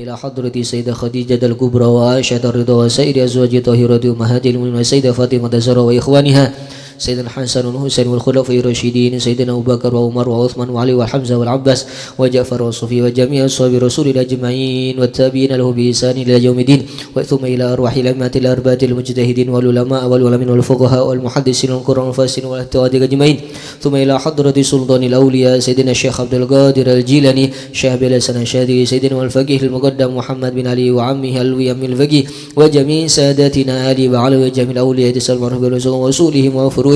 إلى حضرة السيدة خديجة الكبرى وعائشة الرضا وسائر أزواج طاهرات أمهات المؤمنين والسيدة فاطمة الزهراء وإخوانها سيدنا الحسن والحسين والخلفاء الراشدين سيدنا أبو بكر وعمر وعثمان وعلي وحمزة والعباس وجعفر وصفي وجميع أصحاب رسول الله أجمعين والتابعين له بإحسان إلى يوم الدين ثم إلى أرواح الأئمة الأربعة المجتهدين والعلماء والعلماء والفقهاء والمحدثين والقراء والفاسرين والأحتواء أجمعين ثم إلى حضرة سلطان الأولياء سيدنا الشيخ عبد القادر الجيلاني شيخ بلسان الشاذلي سيدنا الفقيه المقدم محمد بن علي وعمه الوي من الفقيه وجميع ساداتنا آل وعلى وجميع الأولياء تسلم ورسولهم وفروعهم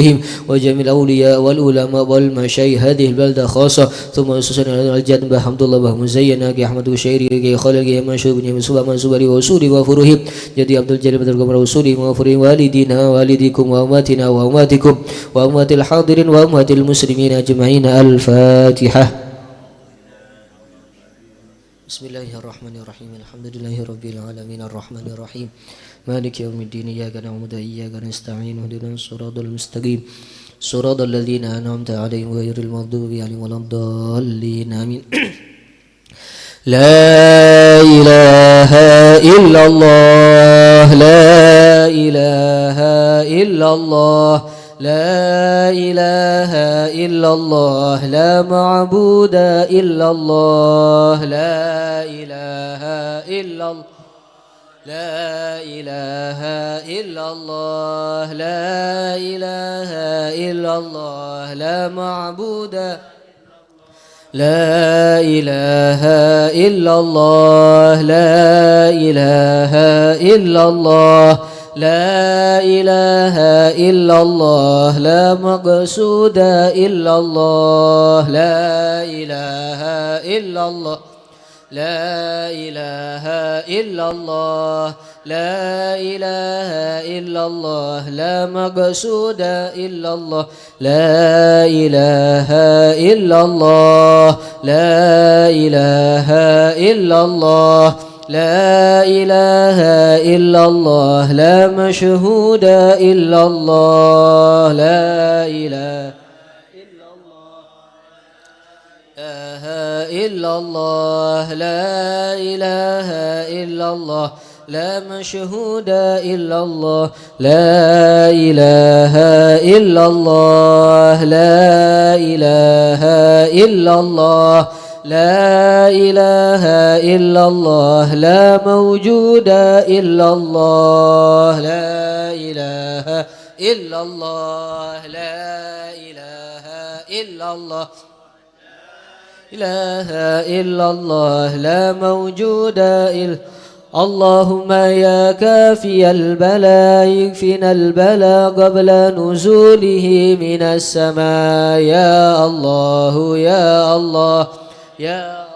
وجميع الأولياء والعلماء والمشايخ هذه البلدة خاصة ثم خصوصا الجد بحمد الله بمزين أحمد الشيري خالد منشور بن مسوب منصور وصولي وفروعهم جدي عبد الجليل بدر قمر وصولي وفروع والدينا والديكم وأمواتنا وأمواتكم وأموات الحاضرين وأموات المسلمين أجمعين. الفاتحة. بسم الله الرحمن الرحيم الحمد لله رب العالمين الرحمن الرحيم مالك يوم الدين إياك نعبد وإياك نستعين اهدنا الصراط المستقيم صراط الذين أنعمت عليهم غير المغضوب عليهم ولا الضالين آمين. لا إله إلا الله لا إله إلا الله لا إله إلا الله لا معبود إلا الله لا إله إلا الله لا إله إلا الله لا إله إلا الله لا معبود لا إله إلا الله لا إله إلا الله لا إله إلا الله لا مقصود إلا الله لا إله إلا الله لا إله إلا الله لا إله إلا الله لا مقصود إلا الله لا إله إلا الله لا إله إلا الله لا إله إلا الله لا مشهود إلا الله لا إله إلا الله لا إله إلا الله لا مشهود إلا الله لا إله إلا الله لا إله إلا الله لا إله إلا الله لا موجود إلا الله لا إله إلا الله لا إله إلا الله إله إلا الله لا موجود إلا اللهم يا كافي البلاء يكفنا البلاء قبل نزوله من السماء يا الله يا الله يا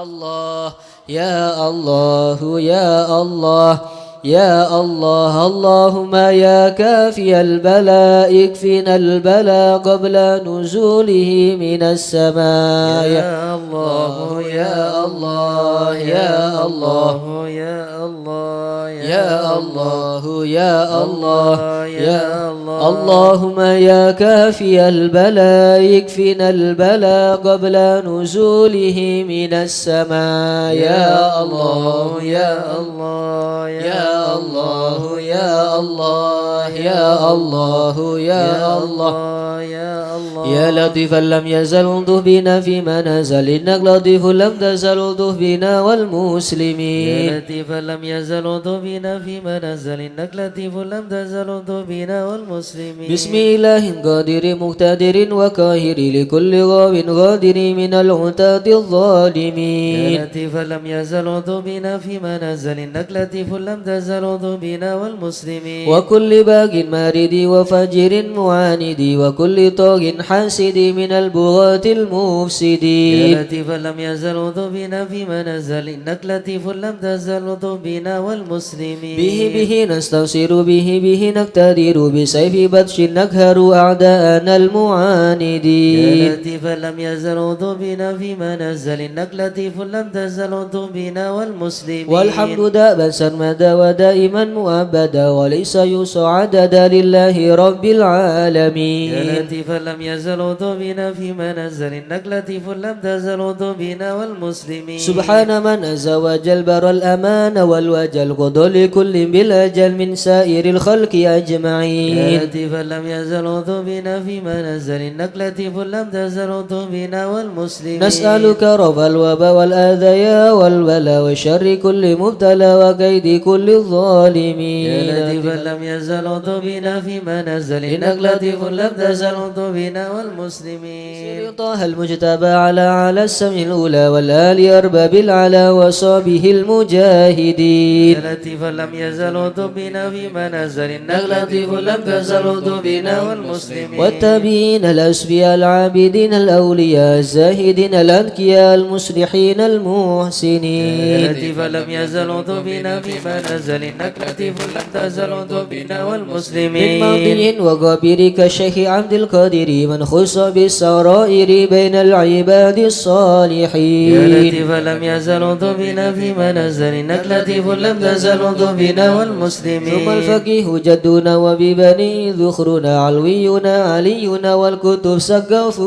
الله يا الله يا الله يا الله اللهم يا كافي البلاء يكفنا البلاء قبل نزوله من السماء يا الله يا الله يا الله يا الله يا الله يا الله يا الله اللهم يا كافي البلاء يكفنا البلاء قبل نزوله من السماء يا الله يا الله يا الله يا الله يا الله يا الله يا الله يا لطيفا لم يزل الطف بنا فيما نزل إنك لطيف لم تزل الطف بنا والمسلمين يا لطيفا لم يزل الطف بنا فيما نزل إنك لطيف لم تزل الطف بنا والمسلمين بسم الله قادر مقتدر وقاهر لكل غاو غادر من العتاة الظالمين يا لطيفا لم يزل الطف بنا فيما نزل إنك لطيف لم تزل بنا والمسلمين وكل باغ مارد وفجر معاند وكل طاغ حاسد من البغاة المفسدين يا لطيفا لم يزل بنا فيما نزل إنك لطيف لم تزل بنا والمسلمين والمسلمين به نستنصر به نقتدر بسيف بطش نقهر أعداءنا المعاندين يا لطيفا لم يزل بنا فيما نزل إنك لطيف لم تزل بنا والمسلمين والحمد دابا سرمدا ودائما مؤبدا وليس يوسع عددا لله رب العالمين يا لطيفا لم يزل بنا فيما نزل إنك لطيف لم تزل بنا والمسلمين سبحان من أزى وجل بر الأمان والوجل قضى لكل بالأجل من سائر الخلق أجمعين يا لطيفا لم يزل بنا فيما نزل إنك لطيف لم تزل بنا والمسلمين نسألك رفع الوباء والآذى والبلاء وشر كل مبتلى وكيد كل الظالمين يا لطيفا لم يزل بنا فيما نزل إنك لطيف لم تزل بنا والمسلمين سر طه المجتبى على السمع الأولى والآل أرباب العلا وصابه المجاهدين يا لطيفا لم يزل بنا فيما نزل إنك لطيف لم تزل بنا والمسلمين والتابعين الأسفياء العابدين الأولياء الزاهدين الأذكياء المصلحين المحسنين يا لطيفا لم يزل بنا فيما نزل إنك لطيف لم تزل بنا من والمسلمين ماضي وغابر كالشيخ عبد القادر من خص بالسرائر بين العباد يا الصالحين لطيفا لم يزل بنا فيما نزل إنك لطيف لم تزل بنا والمسلمين ثم الفقيه جدنا وببني ذخرنا علوينا علينا والكتب سقف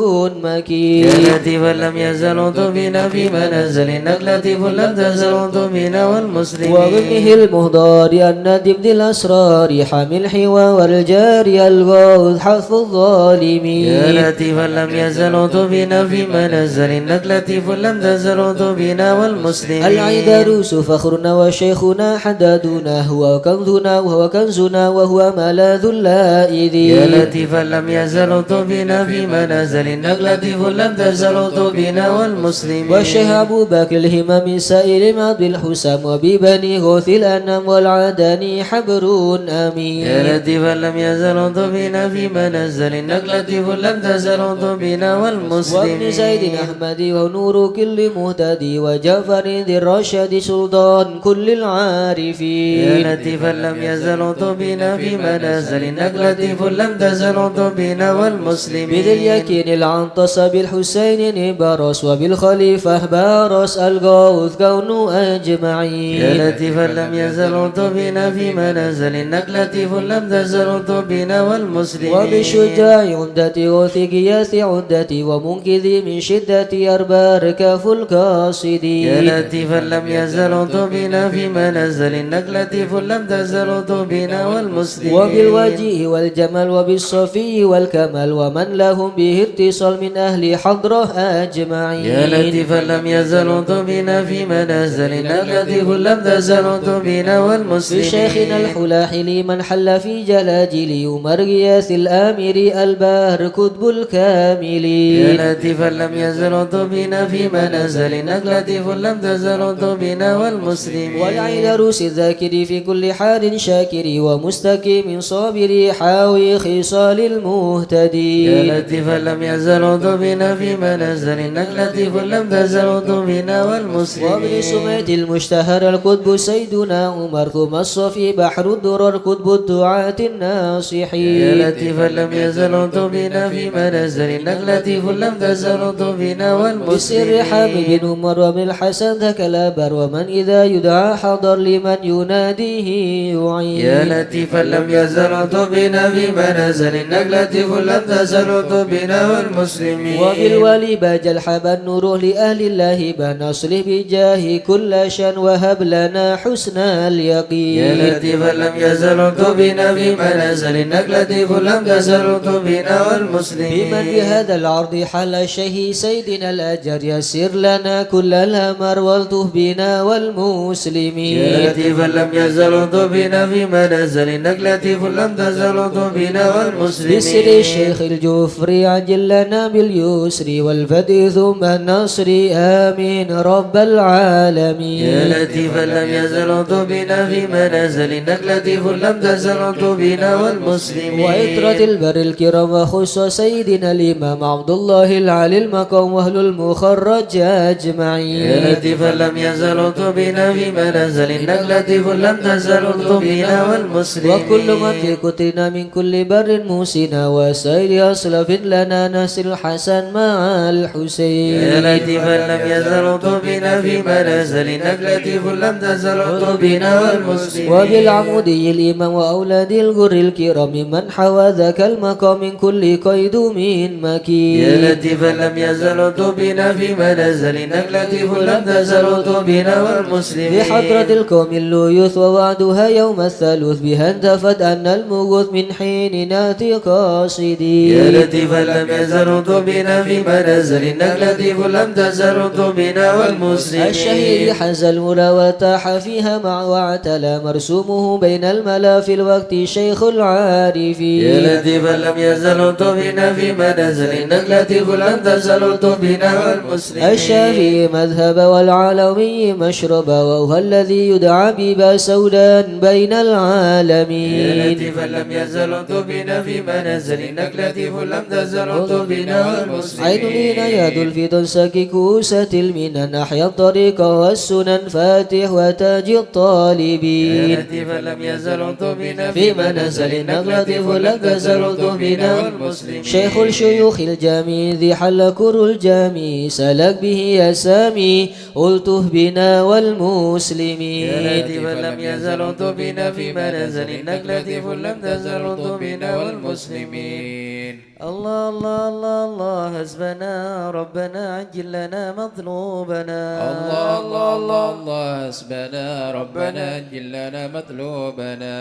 مكين يا لطيفا لم يزل بنا فيما نزل إنك لطيف لم تزل بنا والمسلمين وابنه المهدار الندب ذي الأسرار حامل الحوى والجاري الغوث حث الظالمين يا لطيفا لم يزل بنا فيما نزل إنك لطيف لم تزل بنا والمسلمين العيدروس فخرنا وشيخنا حدادنا هو كنزنا وهو كنزنا وهو ملاذ اللائذين يا لطيفا لم يزل بنا فيما نزل إنك لطيف لم تزل بنا والمسلمين والشيخ أبو بكر الهمام سائل ماضي الحسام وببني غوث الأنام والعداني حبر أمين يا لطيفا لم يزل بنا فيما نزل إنك لطيف لم تزل بنا والمسلمين وابن زيد أحمد ونور كل مهتدي وجعفر ذي الرشد سلطان كل العارفين يا لطيفا لم يزل بنا فيما نزل إنك لطيف لم تزل بنا والمسلمين بذي اليكين العنطس بالحسين نبرس وبالخليفة بارس الغوث كون أجمعين يا لطيفا لم يزل بنا فيما نزل إنك لطيف لم تزل بنا والمسلمين وبشجاع عدتي غوث قياس عدتي ومنقذي من شدة أربار كاف القاصدين يا لطيفا لم يزل بنا فيما نزل إنك لطيف لم تزل بنا والمسلمين وبالوجه والجمال وبالصفي والكمال ومن لهم به اتصال من أهل حضره أجمعين يا لطيفا لم يزل بنا فيما نزل إنك لطيف لم تزل بنا والمسلمين بشيخنا الحلاحل من حل في جلاجل عمر غياث الآمر البار كتب الكاملين يا لطيفا لم يزل بنا فيما نزل إنك لطيف لم تزل بنا والمسلمين والعيدروس الذاكر في كل حال شاكر ومستقيم صابر حاوي خصال المهتدين يا لطيفا لم يزل بنا فيما نزل إنك لطيف لم تزل بنا والمسلمين وابن سميت المشتهر القطب سيدنا عمر ثم الصفي بحر الدرر قطب الدعاة الناصحين يا لطيفا لم يزل بنا فيما نزل إنك لطيف لم تزل بنا والمسلمين بسر حامد بن عمر ومن الحسن ذاك الأبر ومن إذا يدعى حضر لمن يناديه يعين يا لطيفا لم يزل بنا فيما نزل إنك لطيف لم تزل بنا والمسلمين وبالولي باج الحب النور لأهل الله بنصله بجاه كل شان وهب لنا حسن اليقين يا لطيفا لم يزل بنا فيما نزل إنك لطيف لم تزل بنا والمسلمين بمن بهذا العرض حل شيء سيدنا الأجر يسر لنا كل الأمر والطف بنا والمسلمين يا لطيفا لم يزل بنا فيما نزل إنك لطيف لم تزل بنا والمسلمين بسر الشيخ الجفري عجل لنا باليسر والفتح ثم النصر آمين رب العالمين يا لطيفا لم يزل بنا فيما نزل إنك لطيف لم تزل بنا والمسلمين وإطرة البر الكرام وخص سيدنا الإمام عبد الله العلي المقام وأهل المخرج أجمعين يا لطيفا لم يزل بنا فيما نزل إنك لطيف لطيف لم تزل بنا والمسلمين وكل من في قطرنا من كل بر موسنا وسائر أسلف لنا نسل الحسن مع الحسين يا لطيفا لم يزل بنا في منازل إنك لطيف لم تزل بنا والمسلمين وبالعمودي الإمام وأولاد الغر الكرام من حوى ذاك المقام من كل قيد من مكين يا لطيفا لم يزل بنا في منازل إنك لطيف لم تزل بنا والمسلمين بحضرة القوم الليوث ووعدها يوم الثالوث بها انتفت أن المغوث من حين ناتي قاصدين يا لطيفا لم يزل بنا في منازل إنك لطيف لم تزل بنا والمسلمين الشهير حز المولى وتاح فيها مع واعتلى مرسومه بين الملا في الوقت شيخ العارفين يا لطيفا لم يزل بنا في منازل إنك لطيف لم تزل بنا والمسلمين الشافعي مذهب والعلوي مشرب وهو الذي يدعى ببا سودان بين يا العالمين لطيفا لم يزل بنا في منازل إنك لطيف لم تزل بنا والمسلمين عين لينا يد الفضل ساكي كوسة المنن أحيا الطريق والسنن فاتح وتاج يا الطالبين لطيفا لم يزل بنا في منازل إنك لطيف لم تزل بنا والمسلمين شيخ الشيوخ الجامي ذي حل كر الجامي سلك به يا سامي قلته بنا يا والمسلمين لطيفا لم يزل بنا في منازل إنك لطيف لم تزل بنا والمسلمين الله الله الله الله حسبنا ربنا عجل لنا مطلوبنا الله الله الله الله حسبنا ربنا أجل لنا مطلوبنا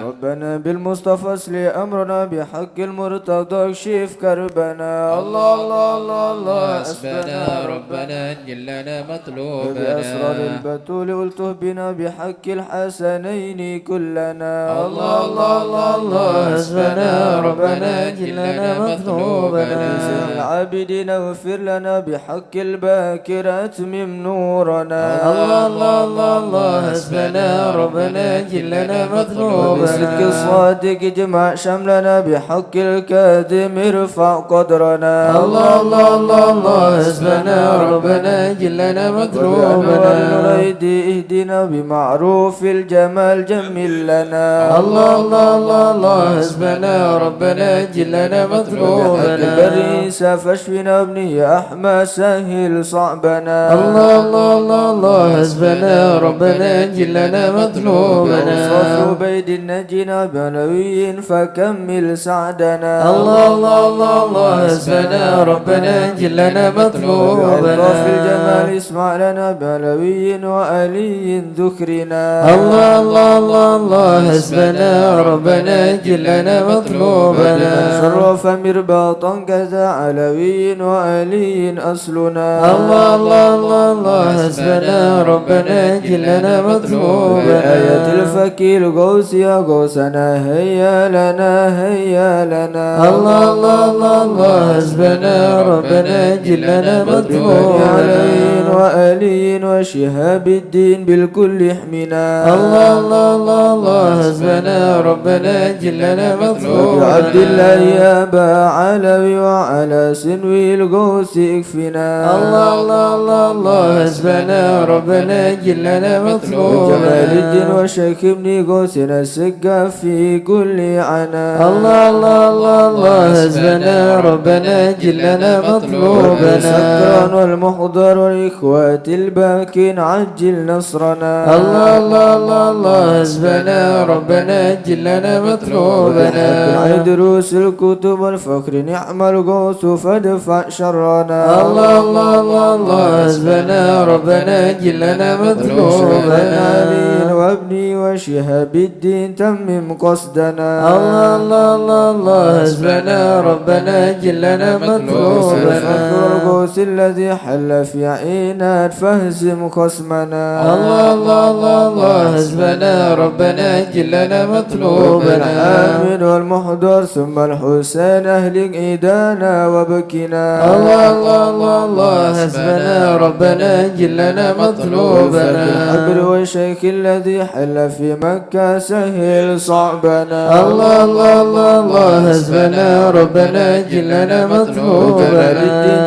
ربنا بالمصطفى اسلي أمرنا بحق المرتضى اكشف كربنا الله الله الله الله حسبنا ربنا أجل لنا مطلوبنا بأسرار البتول قلته بنا بحق الحسنين كلنا الله الله الله الله حسبنا ربنا أجل لنا مطلوبنا العابدين اغفر لنا بحق الباكر أتمم نورنا الله الله الله الله حسبنا ربنا أجل لنا مطلوبنا بصدق الصادق اجمع شملنا بحق الكاذب ارفع قدرنا الله الله الله الله حسبنا ربنا أجل لنا مطلوبنا نريد اهدنا بمعروف الجمال جمل لنا الله الله الله الله حسبنا ربنا أجل لنا مطلوبنا البريس فاشفنا ابني أحمى سهل صعبنا الله الله الله الله حسبنا ربنا أجل لنا مطلوبنا صف بيد النجنا بنوي فكمل سعدنا الله الله الله الله حسبنا ربنا أجل لنا مطلوبنا في الجمال اسمع لنا بلوي وألي ذكرنا الله الله الله الله حسبنا ربنا أجل لنا مطلوبنا شرف مرباطا كذا علوي وألي أصلنا الله الله الله الله حسبنا ربنا أجل لنا مطلوبنا آية الفكير غوث يا غوثنا هيا لنا هيا لنا الله الله الله الله حسبنا ربنا أجل لنا مطلوبنا علي وآلي وشهاب الدين بالكل احمنا الله الله الله الله حسبنا ربنا أجل لنا مطلوبنا عبد الله يا با علوي وعلى سنوي الغوث اكفنا الله الله الله الله حسبنا ربنا أجل لنا مطلوبنا جمال الدين وشيخ ابن غوثنا السقا في كل عنا الله الله الله الله حسبنا ربنا أجل لنا مطلوبنا سكران والمحضر والإخوات الباكين عجل نصرنا الله الله الله الله حسبنا ربنا أجل لنا مطلوبنا دروس الكتب والفخر نعم الغوث فادفع شرنا الله الله الله الله حسبنا ربنا أجل لنا مطلوبنا وابني وشهاب الدين تمم قصدنا الله الله الله الله حسبنا ربنا أجل لنا مطلوبنا الغوث الذي حل في عينات فهزم خصمنا الله الله الله الله حسبنا ربنا أجل لنا مطلوبنا الحامد والمحضر ثم الحسين أهلك إيدانا وبكنا الله الله الله الله حسبنا ربنا أجل لنا مطلوبنا الحبر والشيخ الذي الذي حل في مكة سهل صعبنا. الله الله الله الله حسبنا ربنا جلنا مطلوبنا.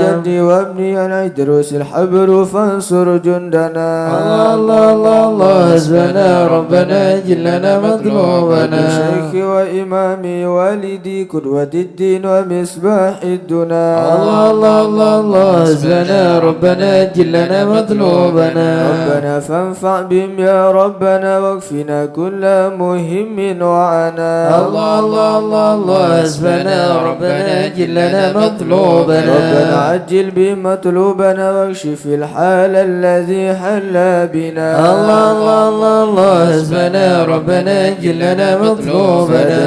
جدي وابني العدروس الحبر فانصر جندنا. الله الله الله الله حسبنا ربنا جلنا مطلوبنا. شيخي وإمامي والدي قدوة الدين ومصباح الدنا. الله الله الله الله حسبنا ربنا جلنا مطلوبنا. ربنا فانفع بهم يا ربنا واكفنا كل مهم وعنا. الله الله الله الله حسبنا ربنا جلنا مطلوبنا. ربنا عجل بمطلوبنا واكشف الحال الذي حل بنا. الله الله الله الله حسبنا ربنا جلنا مطلوبنا.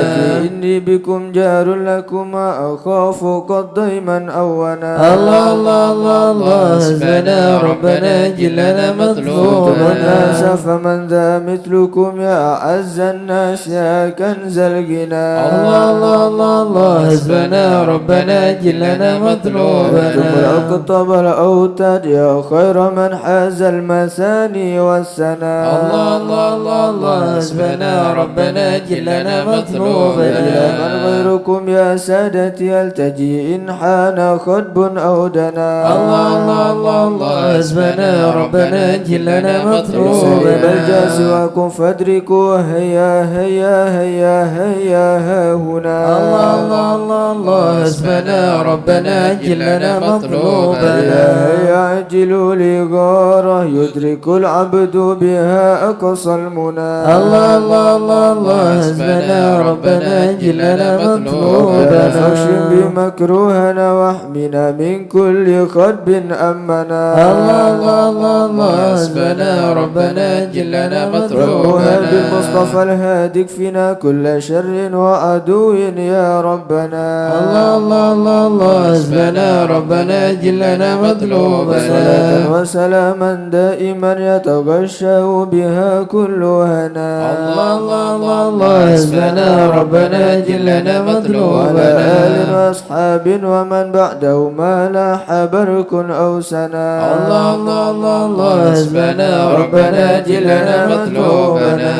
إني بكم جار لكم أخاف قد ضيما أونا. الله الله الله الله حسبنا ربنا جلنا مطلوبنا. الناس فمن ذا مثلكم يا أعز الناس يا كنز الغنى. الله الله الله الله حسبنا ربنا جلنا مطلوبنا. الأقطب الأوتاد يا خير من حاز المثاني والسنا. الله الله الله الله حسبنا ربنا جلنا مطلوبنا. إلى من غيركم يا سادتي التجي إن حان خطب أو دنا. الله الله الله الله حسبنا ربنا جلنا مطلوبنا. بل سواكم فادركوا هيا هيا هيا هيا ها هنا. الله الله الله الله حسبنا ربنا جلنا مطلوبنا. يعجل لغارة يدرك العبد بها أقصى المنى. الله الله الله الله حسبنا ربنا جلنا مطلوبنا. فاكشف بمكروهنا واحمنا من كل خطب أمنا. الله الله الله الله حسبنا ربنا جلنا مطلوبنا. بالمصطفى الهادي اكفنا كل شر وعدو يا ربنا. الله الله الله الله حسبنا ربنا جلنا مطلوبنا. صلاة وسلاما دائما يتغشى بها كل هنا. الله الله الله الله حسبنا ربنا جلنا مطلوبنا. وعلى آل وأصحاب ومن بعده ما لاح برك أو سنا. الله الله الله الله حسبنا ربنا جلنا مطلوبنا.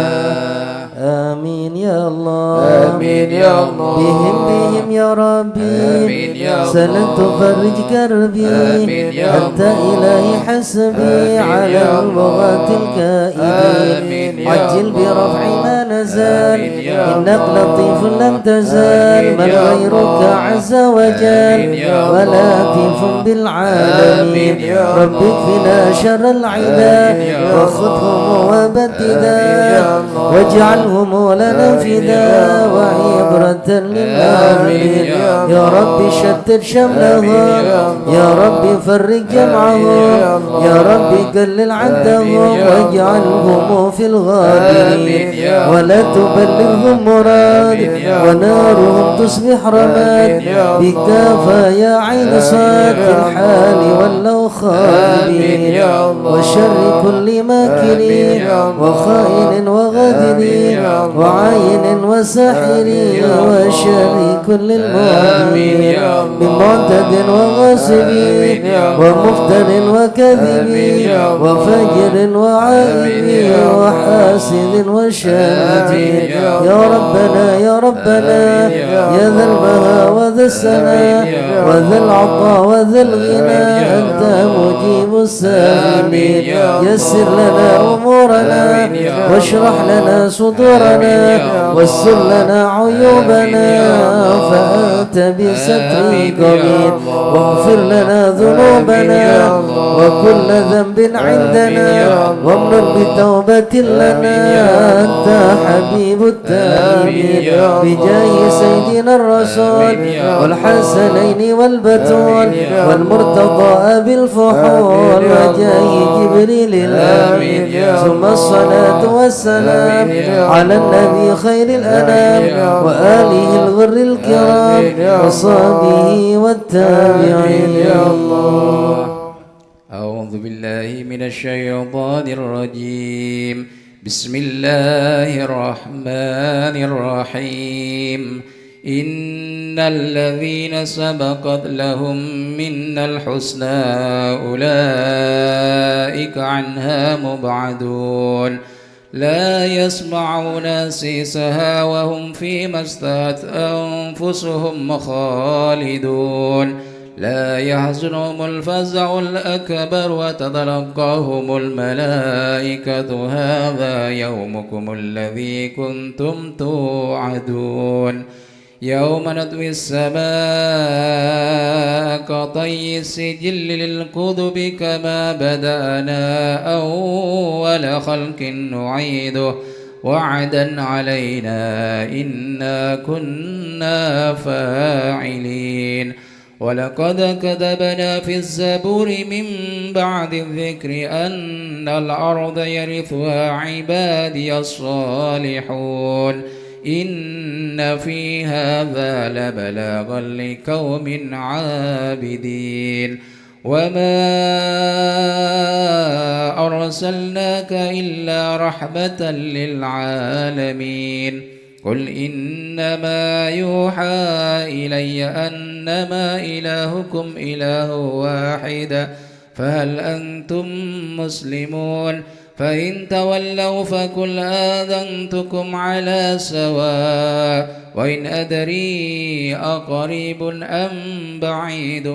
آمين يا الله آمين يا الله. بهم يا ربي آمين يا الله. سلمت فرج كربي آمين يا أنت الله. إلهي حسبي آمين على يا اللغات الله. الكائدين آمين يا عجل الله. برفع ما نزال آمين يا إنك الله. لطيف لم تزال آمين من يا غيرك الله. عز وجل آمين يا ولطيف الله. بالعالمين آمين يا رب الله. اكفنا شر العدا آمين يا وخذهم الله. وبددا آمين يا الله. واجعلهم لنا آمين فدا يا الله. وعبرة آمين للعالمين يا يا الله. رب شتت شملهم آمين يا الله. يا رب فرج جمعهم آمين يا الله. يا رب قلل عدهم آمين يا الله. واجعلهم في آمين الغابرين يا ولا الله. تبلغهم مراد آمين يا ونارهم تصبح رماد آمين يا الله. بكافى يا عين صاد في الحال ولو خالدين آمين يا الله. وشر كل ماكرين آمين يا الله. وخائن وغادرين آمين يا الله. وعين وساحرين آمين يا الله. وشر كل آمين المعتدين يا الله. من معتد وغاصبين آمين يا الله. ومفتر آمين وكذبين يا الله. وفجر آمين وعائبين يا الله. وحاسد وشامتين آمين يا يا الله. ربنا يا ربنا آمين يا يا ذا الله. البهاء وذا السماء آمين يا الله. وذا العطاء وذا الغنى آمين يا أنت الله. مجيب السائلين آمين يا الله. يسر لنا أمورنا آمين يا الله. واشرح لنا صدورنا آمين يا الله. واستر لنا عيوبنا آمين يا الله. فأنت بستر آمين يا قبيل الله. واغفر لنا آمين ذنوبنا يا الله. وكل ذنب عندنا آمين يا الله. وامن بتوبة لنا آمين يا الله. أنت حبيب التائبين آمين يا الله. بجاه سيدنا الرسول آمين يا الله. والحسنين والبتول آمين يا الله. والمرتضى بالفحول آمين يا وجاه الله. جبريل آمين الأمين يا ثم الله. الصلاة والسلام آمين يا على الله. النبي خير الأنام آمين يا الله. وآله الغر الكرام آمين يا الله. وصحبه والتابعين آمين يا الله. أعوذ بالله من الشيطان الرجيم بسم الله الرحمن الرحيم إن الذين سبقت لهم منا الحسنى أولئك عنها مبعدون لا يسمعون سيسها وهم فيما اشتهت أنفسهم خالدون لا يحزنهم الفزع الأكبر وتتلقاهم الملائكة هذا يومكم الذي كنتم توعدون يوم نطوي السماء كطي السجل للكتب كما بدأنا أول خلق نعيده وعدا علينا إنا كنا فاعلين ولقد كتبنا في الزبور من بعد الذكر أن الأرض يرثها عبادي الصالحون إن في هذا لبلاغا لقوم عابدين وما أرسلناك إلا رحمة للعالمين قل إنما يوحى إلي أنما إلهكم إله واحد فهل أنتم مسلمون فإن تولوا فقل آذنتكم على سواء وإن أدري أقريب أم بعيد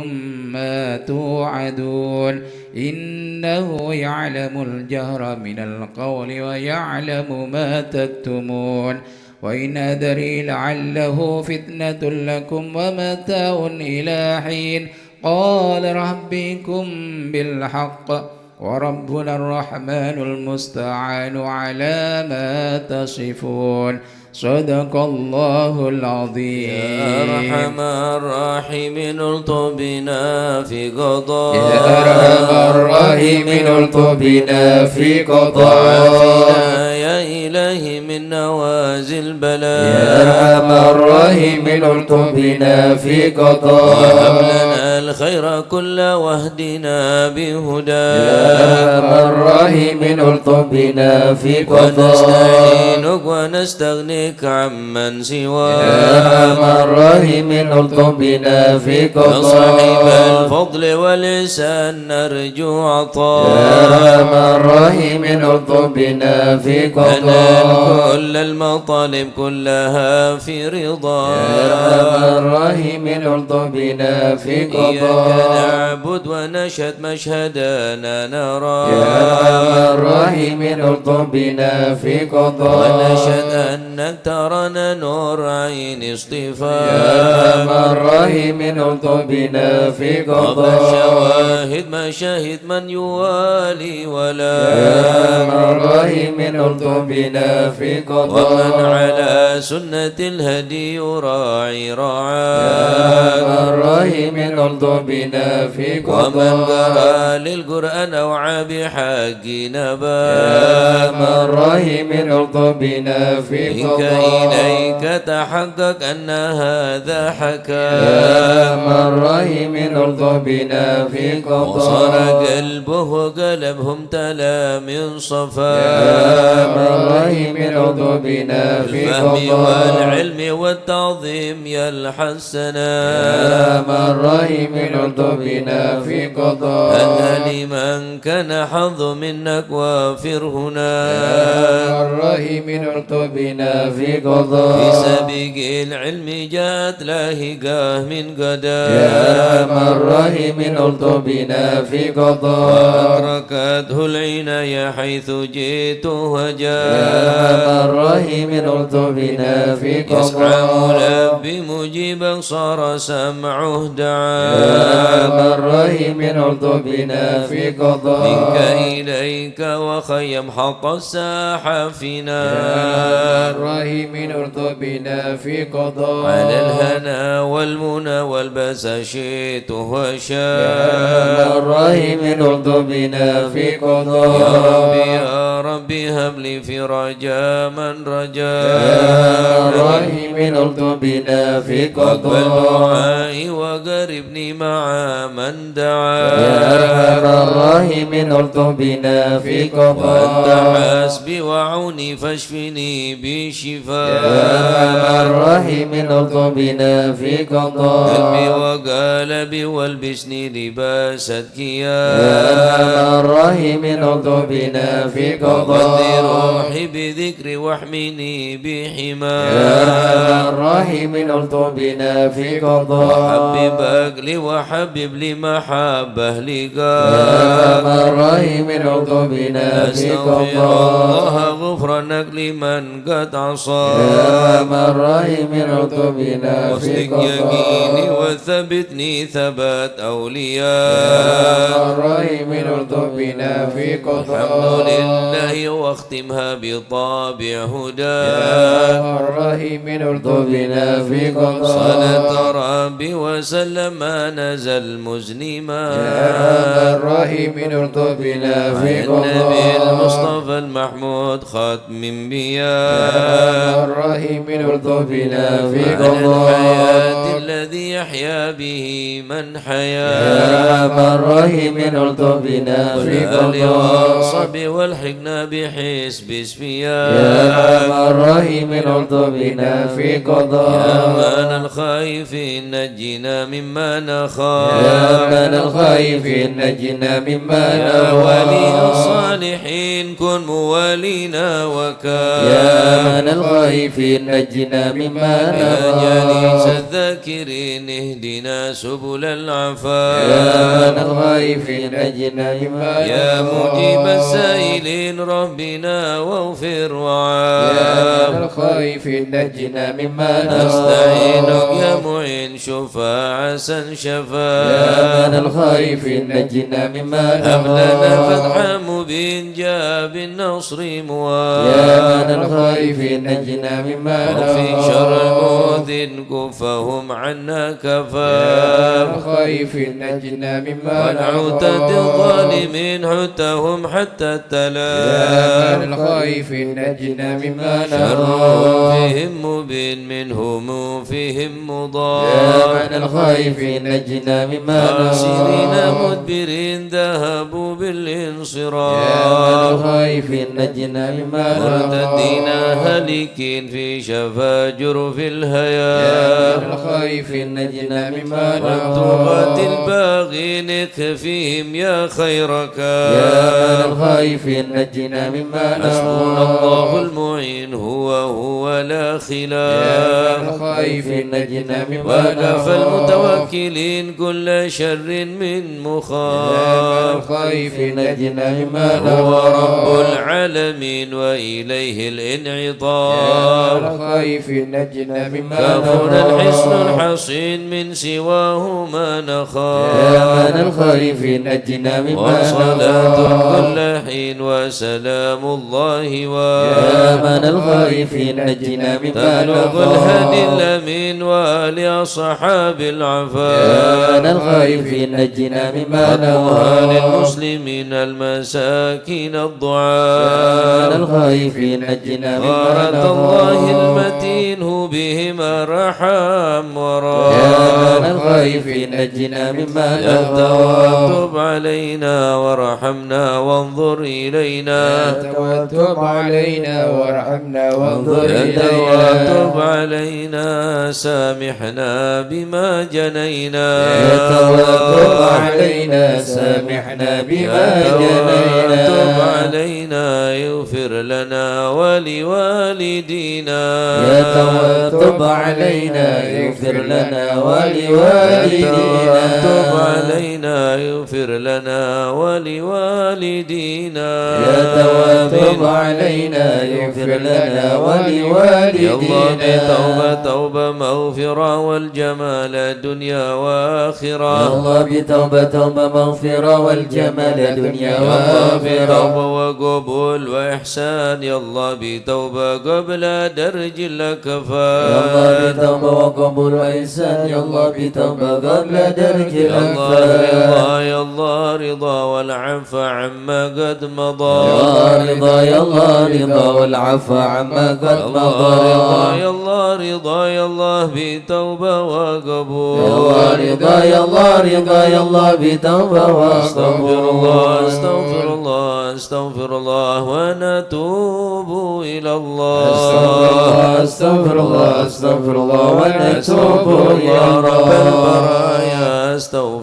ما توعدون إنه يعلم الجهر من القول ويعلم ما تكتمون وإن أدري لعله فتنة لكم ومتاع إلى حين قال ربكم بالحق وربنا الرحمن المستعان على ما تصفون صدق الله العظيم يا أرحم الراحمين الطف بنا في قضاء يا أرحم الراحمين الطف بنا في قضاء يا إلهي من نوازل البلاء يا أرحم الراحمين الطف بنا في قضاء وهب لنا الخير كله واهدنا بهدى يا أرحم الراحمين الطف بنا في قضاء ونستعينك ونستغنيك عمن سواك يا أرحم الراحمين الطف بنا في يا صاحب قضاء الفضل والإحسان نرجو عطاء يا أرحم الراحمين الطف بنا في ننال قضاء كل المطالب كلها في رضا يا أرحم الراحمين الطف بنا في إياك قضاء نعبد ونشهد مشهدنا نرى يا أرحم الراحمين الطف بنا في قضاء ونشهد أنك ترانا نور عين اصطفاء يا أرحم الراحمين الطف بنا في قضاء وبالشواهد مشاهد من يوالي ولا يا أرحم الراحمين الطف بنا في قضاء ومن على سنة الهدي يراعي رعاه يا أرحم الراحمين الطف بنا في ومن قضاء قرأ للقرآن أوعى بحق نبا يا أرحم الراحمين الطف بنا في منك قضاء إليك تحقق أن هذا حكى يا أرحم الراحمين الطف بنا في وصار قضاء قلبه قلبهم تلا من صفا يا أرحم الراحمين الطف بنا في بالفهم قضاء والعلم والتعظيم يا الحسنا يا أرحم الراحمين الطف بنا في قضاء أنت لمن كان حظ منك وافر هنا يا أرحم الراحمين الطف بنا في في قضاء سبيق العلم جاءت لاهقاه من قدا يا أرحم الراحمين الطف بنا في قضاء وأدركته العناية حيث جئت يا وجاء أرحم الراحمين الطف بنا في يسعى قضاء ملبي مجيبا صار سمعه دعا يا أرحم الراحمين الطف بنا في منك قضاء إليك وخيم حق الساحة فينا يا الراحمين الطف بنا في قضاء على الهنا والمنى والبس شئت يا وشاء الراحمين الطف بنا في يا قضاء ربي يا ربي هب لي في رجاء من رجاء يا الراحمين الطف بنا في واقبل قضاء دعائي وقربني مع من دعا يا أرحم الراحمين الطف بنا في وأنت قضاء حسبي وعوني فاشفني بشفاء يا أرحم الراحمين الطف بنا في قلبي قضاء وقال والبسني لباس يا الكيان أرحم الراحمين الطف بنا في وغذي قضاء روحي بذكري واحمني بحماك يا أرحم الراحمين الطف بنا في قضاء وحببك لي وحبب لي محبة لك يا أرحم الراحمين الطف بنا في أستغفر قضاء الله غفرانك لمن قد عصى يا أرحم الراحمين الطف بنا في واصدق قضاء يقيني وثبتني ثبات يا أولياء أرحم الراحمين الطف بنا في قضاء الحمد لله واختمها بطابع هدى يا أرحم الراحمين الطف بنا في قضاء صلاة ربي وسلم ما نزل مزنما يا أرحم الراحمين الطف بنا في النبي قضاء المصطفى المحمود ختم يا انبياء أرحم الراحمين الطف بنا في على الحياة قضاء الذي يحيا به من يا حيا أرحم الراحمين الطف بنا في والآل قضاء والصحب والحقنا بحسب يا اسفياء أرحم الراحمين الطف بنا في يا قضاء من الخائفين نجنا مما يا نخاف من الخائفين نجنا مما يا ولي نخاف الصالحين كن موالينا وكان يا من الخائفين نجنا مما يا جليس نخاف الذاكرين اهدنا سبل يا العفاف من الخائفين نجنا مما يا مجيب نخاف السائلين ربنا واغفر يا من وعاف الخائفين نجنا مما نستعينك يا نخاف معين شفاعة يا من شفاء الخائفين نجنا مما هب لنا نخاف فتحا مبين جاء بالنصر يا مواب من الخائفين نجنا مما وفي شر نخاف المؤذن كفهم عنا يا من كفاف الخائفين نجنا مما ونعتد نخاف الظالمين حتهم حتى يا التلاف من الخائفين نجنا مما شرهم نخاف فيهم مبين منهم فيهم يا مضاد من الخائفين نجنا مما خاسرين نخاف مدبرين ذهبوا يا من بالانصراف الخائفين نجنا مما مرتدين نخاف هالكين في شفا جرف يا من الهيام الخائفين نجنا مما والطغاة نخاف الباغين اكفيهم يا خيرك يا من الخائفين نجنا مما حسبنا الله نخاف المعين هو لا يا من خلاف الخائفين نجنا مما وكفى نخاف المتوكلين كل شر من يا من مخاف الخائفين نجنا مما هو رب نخاف العالمين وإليه يا من الانعطاف الخائفين نجنا مما كفونا الحصن نخاف الحصين من سواه ما يا نخاف من الخائفين نجنا مما وصلاة نخاف كل حين وسلام الله يا من الخائفين نجنا مما تبلغ الهدي نخاف الأمين وآل أصحاب يا العفاف من الخائفين نجنا مما أبوها نخاف للمسلمين المساكين يا من الضعاف الخائفين نجنا مما غارة الله نخاف المتين هو بهم أرحم يا وراء من الخائفين نجنا مما يا نخاف تب علينا وارحمنا وانظر إلينا توتب علينا وارحمنا وانظر يا إلينا تب علينا سامحنا بما جنينا يا توتب علينا سامحنا بما تب جنينا علينا يغفر لنا ولوالدينا يا توتب علينا يغفر لنا ولوالدينا تب علينا يغفر لنا ولوالدينا يا توتب علينا يغفر لنا يا الله ولوالدينا توبة مغفرة والجمال دنيا يا وآخرة الله بتوبة توبة مغفرة والجمال دنيا يا الله بتوبة وآخرة وقبول وإحسان يا الله بتوبة قبل درج يا الله الأكفان بتوبة وقبول وإحسان يا الله بتوبة قبل درج يا الله الأكفان رضا يا الله رضا والعفو عما قد مضى يا الله رضا يا الله رضا والعفو عما قد يا مضى الله يا الله رضا يا الله بتوبة وقبول يا الله رضا يا الله رضا يا الله بتوبة استغفر الله وقبول استغفر الله استغفر الله ونتوب إلى الله استغفر الله استغفر الله ونتوب استغفر إلى الله رب الله البرايا استغفر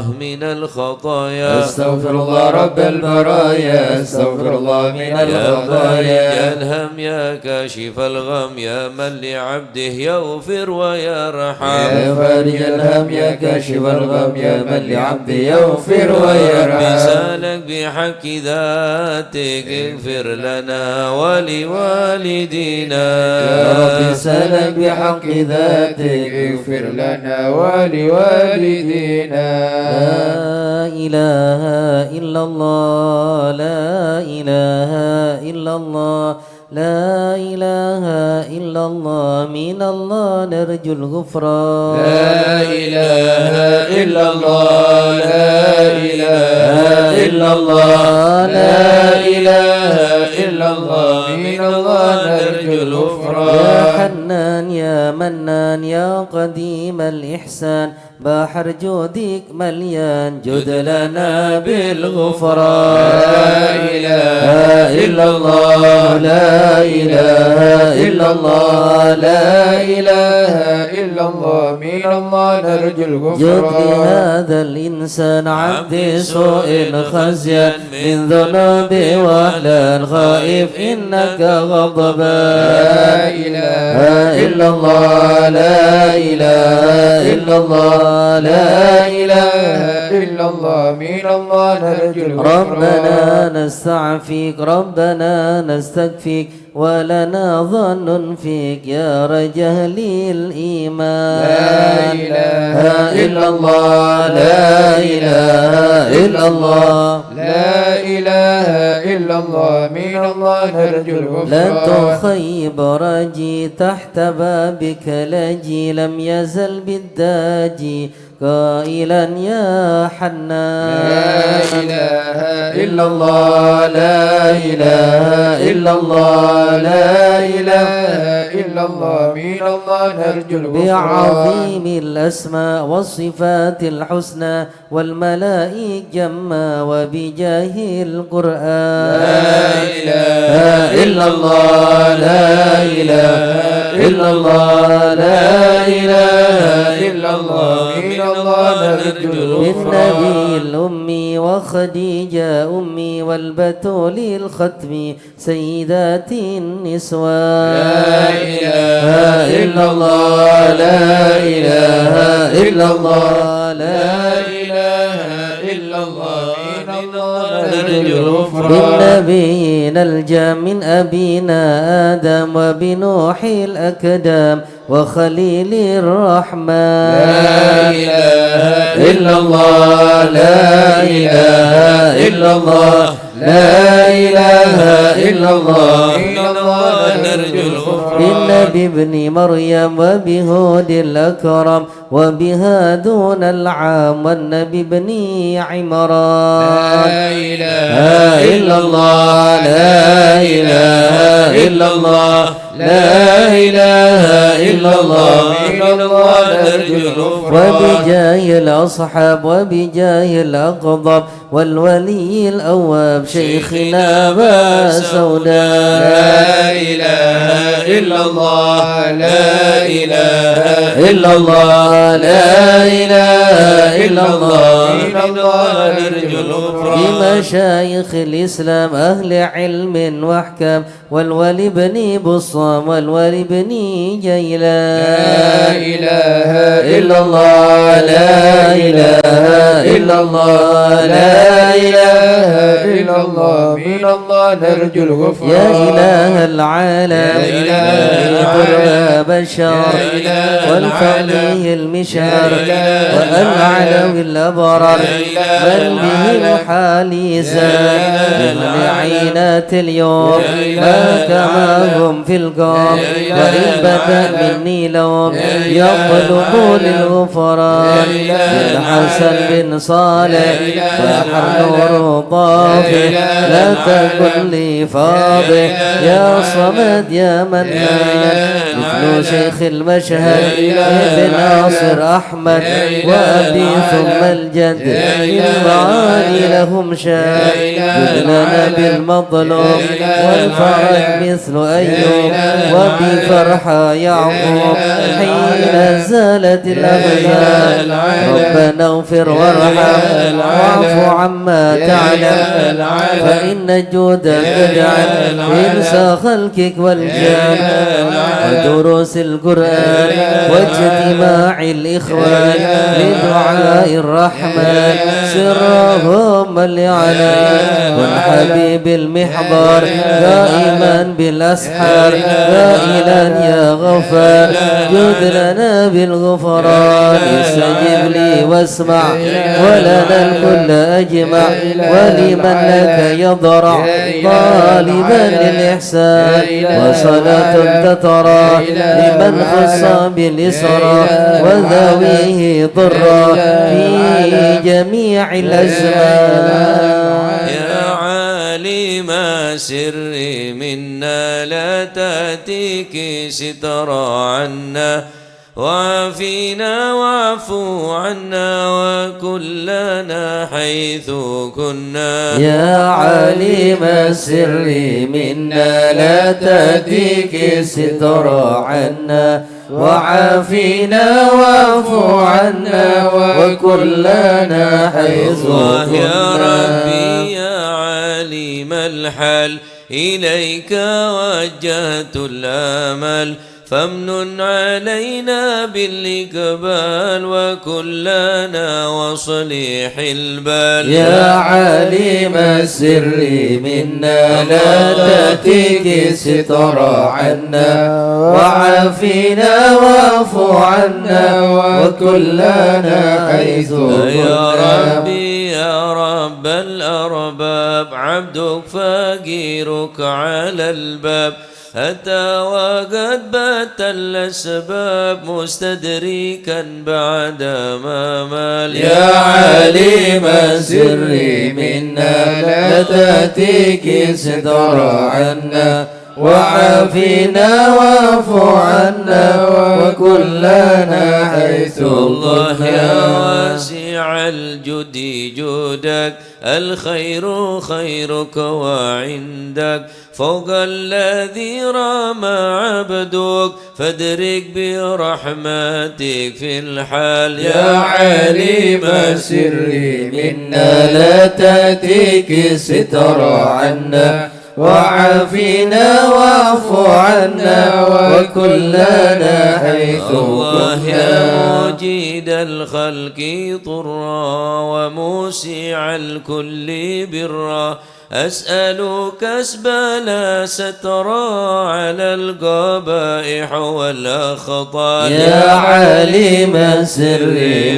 الله من الخطايا أستغفر الله رب البرايا أستغفر الله من يا الخطايا بارئ الهم يا كاشف الغم يا من لعبده يغفر ويرحم يا فارج الهم يا كاشف الغم يا من لعبده يغفر ويرحم بسالك بحق ذاتك اغفر لنا ولوالدينا يا رب سالك بحق ذاتك اغفر لنا ولوالدينا لا إله إلا الله لا إله إلا الله لا إله إلا الله من الله نرجو الغفران لا إله إلا الله لا إله إلا الله لا إله إلا الله من الله نرجو يا الغفران حنان يا منان يا قديم الإحسان بحر جودك مليان جد لنا بالغفران لا إله إلا الله لا إله إلا الله لا إله إلا الله من الله نرجو جد الغفران لهذا الإنسان عبد سوء خزيان من ذنوب وهلا خائف إنك غضبان لا إله إلا الله لا إله إلا الله لا إله إلا الله من الله نرجو الغفران ربنا نستعفيك ربنا نستكفيك ولنا ظن فيك يا رجال الإيمان لا إله إلا الله لا إله إلا الله لا إله إلا الله من الله نرجو لا الغفران تخيب رجي تحت بابك لجي لم يزل بالداجي قائلا يا حنان لا إله إلا الله لا إله إلا الله لا إله إلا الله من الله نرجو الغفران بعظيم الأسماء والصفات الحسنى والملائك جما وبجاه القرآن لا إله إلا الله لا إله إلا الله لا إله إلا الله من الله نرجو الغفران بالنبي الأمي وخديجة أمي والبتول الختم سيدات النسوان لا إله إلا الله لا إله إلا الله لا إله إلا الله من الله نرجو الغفران بالنبيين الجام من أبينا آدم وبنوح الأكدام وخليل الرحمن لا إله إلا الله لا إله إلا الله لا إله إلا الله من الله نرجو الغفران بالنبي ابن مريم وبهود الأكرم وبهادون العام والنبي ابن عمران لا إله إلا الله لا إله إلا الله لا إله إلا الله من الله نرجو الغفران وبجاه الأصحاب وبجاه الأقضب والولي الأواب شيخنا أبا سوداء لا إله إلا الله لا إله إلا الله لا إله إلا الله من الله نرجو الغفران بمشايخ الإسلام أهل علم وأحكام والولي بن بصام والولي بن جيلان لا إله إلا الله لا إله إلا الله لا إله إلا الله من الله نرجو الغفران يا إله العالم يا إله العالم بشر يا إله والفقيه المشار يا إله والعلوي الأبرار يا إله من به الحال زاد من عينات اليوم ما كما هم في القوم وإن بدا مني لوم يطلب للغفران الحسن بن صالح بحر نور طافح لا تكن لي فاضح يا صمد يا منان مثل شيخ المشهد ابن ناصر أحمد وأبي ثم الجد المعاني لهم شاد جدلنا بالمظلوم والفرج مثل أيوب وبفرحة يعقوب حين زالت الأغلال ربنا اغفر وارحم واعف عما تعلم فإن جودك يجعل إنسى خلقك والجان ودروس القرآن واجتماع الإخوان لدعاء الرحمن سرهم لعلى والحبيب المحضر دائما بالأسحار قائلا يا غفار جد لنا بالغفران استجب لي واسمع ولنا الكل أجمع ولمن لك يضرع طالبا للإحسان وصلاة تترى لمن خص بالإسرى وذويه ضرا في جميع الأزمان يا عالم سري منا لا تأتيك سترى عنا وعافينا واعفو عنا وكلنا حيث كنا يا عالم السر منا لا تأتيك سترى عنا وعافينا واعفو عنا وكلنا حيث الله يا كنا ربي يا عالم الحال إليك وجهت الآمال فامنن علينا بالإقبال وكلنا وصليح البال يا عالم السر منا لا تأتيك سترى عنا وعافينا واعفو عنا وكلنا حيث يا كنا ربي يا رب الأرباب عبدك فقيرك على الباب أتى وقد بات الأسباب مستدركا بعد ما مال يا عالم السر منا لا تأتيك سترى عنا وعافينا واعفو عنا وكلنا حيث الله يا كنا واسع الجود جودك الخير خيرك وعندك فوق الذي رام عبدك فادرك برحمتك في الحال يا عالم السر منا لا تأتيك سترى عنا وعافينا واعفو عنا وكلنا حيث الله يا كنا مجيد الخلق طرا وموسع الكل برا أسألك أسبل سترى على القبائح والأخطاء يا عالم السر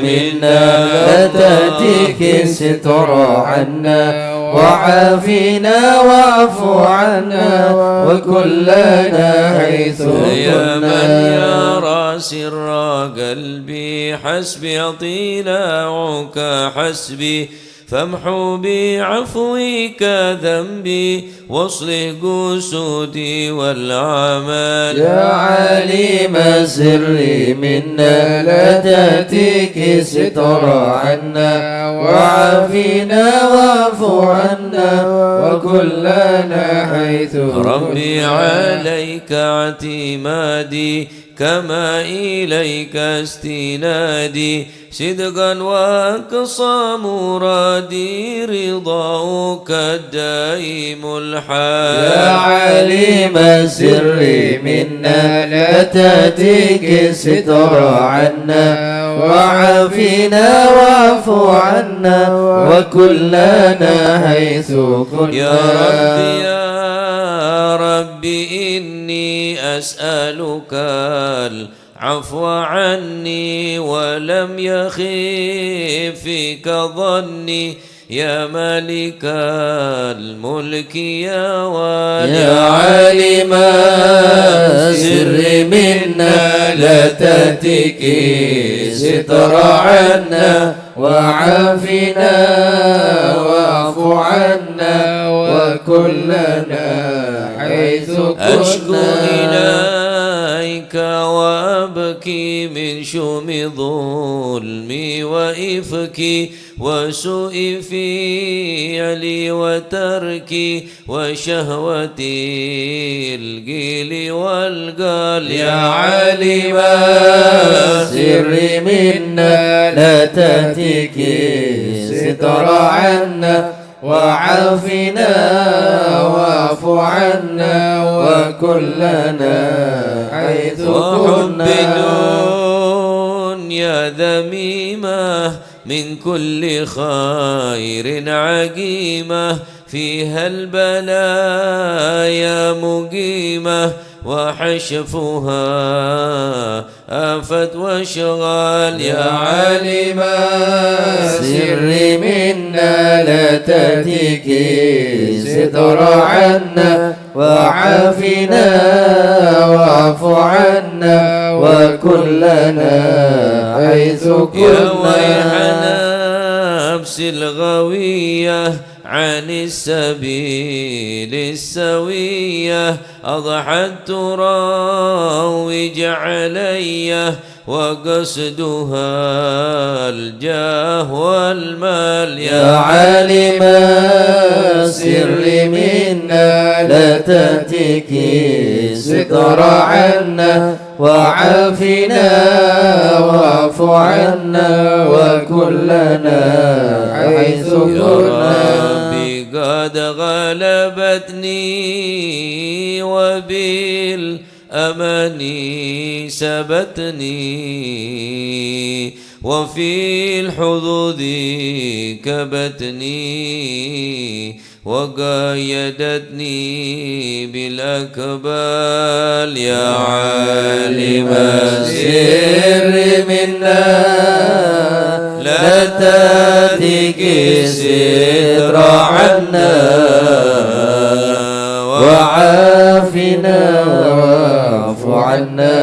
منا لا تأتيك سترى عنا وعافينا واعفو عنا وكلنا حيث يا من كنا يرى سر قلبي حسبي طيلاعك حسبي فامحو بعفوك ذنبي واصلح قصودي والأعمال يا عالم السر منا لا تأتيك سترى عنا وعافينا واعفو عنا وكلنا حيث ربي كنا عليك اعتمادي كما إليك استنادي صدقا وأقصى مرادي رضاك الدائم الحال يا عالم السر منا لا تأتيك سترى عنا وعافينا واعفو عنا وكلنا حيث كنا يا ربي إني أسألك العفو عني ولم يخف فيك ظني يا مالك الملك يا والي يا عالم السر منا لا تأتيك ستر عنا وعافنا واعف عنا وكلنا حيث أشكو كنا إليك وأبكي من شوم ظلمي وإفكي وسوء فعلي وتركي وشهوتي القيل والقال يا عالم السر منا لا تهتك ستر عنا وعافنا واعف عنا وكلنا حيث كنا. يا ذميمة من كل خير عقيمة فيها البلايا مقيمة وحشفها آفت واشغال. يا عالم السر منا لا تهتك ستر عنا وعافنا واعف عنا وكلنا حيث كنا. يا ويح نفس الغوية عن السبيل السوية أضحت تراوج علي وقصدها الجاه والمال. يا عالم السر منا لا تهتك ستر عنا وعافنا واعف عنا وكلنا حيث كنا. ربي قد غلبتني وبالأماني سبتني وفي الحظوظ كبتني وقايدتني بالأكبال. يا عالم السر منا لا تهتك ستر عنا وعافنا واعف عنا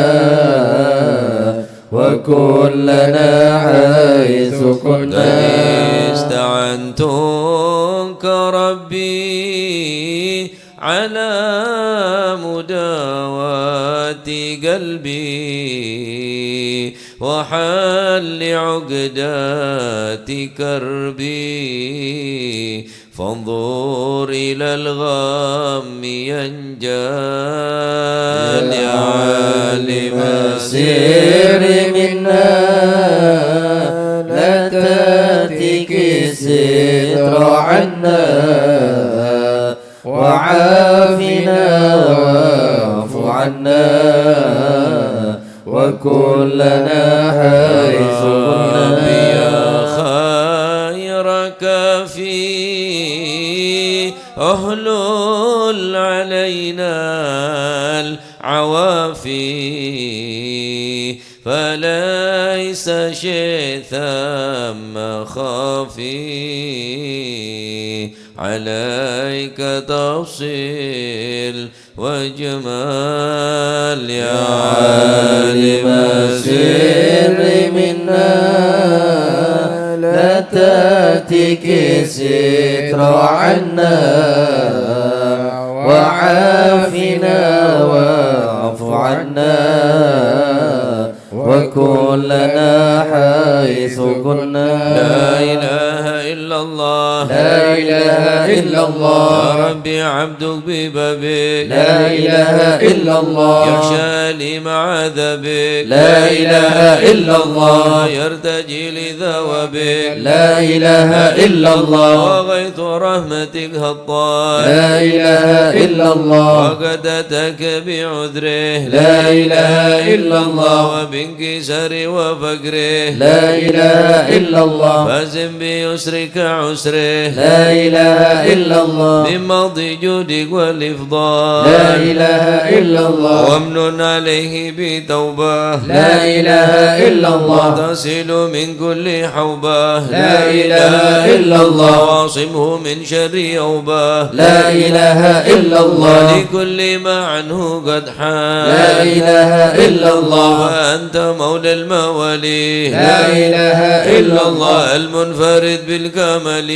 وكلنا حيث كنا. استعنتك ربي على مداواة قلبي وحل عقدات كربي فانظر إلى الغم ينجال. يا عالم السر منا لا تهتك ستر عنا وعافنا واعف عنا وكلنا حيث كنا. يا خير كافي أهلل علينا العوافي فليس شيء ثم خافي عليك تفصيل وجمال. يا عالم السر منا لا تهتك ستر عنا وعافنا واعف عنا وكلنا حيث كنا. لا إله إلا الله لا إله إلا الله يا ربي عبدك ببابك لا إله إلا الله يخشى لمعذبك لا إله إلا الله يرتجي لثوابك لا إله إلا الله وغيث رحمتك هطال لا إله إلا الله وقدتك بعذره لا إله إلا الله وبانكسار وفقره لا إله إلا الله فازم بيسرك عسره لا إله إلا الله من ماضي جودك والإفضال لا إله إلا الله وامن عليه بتوبة لا إله إلا الله تصل من كل حوبة لا إله إلا الله واعصمه من شر أوبة لا إله إلا الله ولكل ما عنه قد حال لا إله إلا الله وأنت مولى الموالي لا إله إلا الله المنفرد بالكمال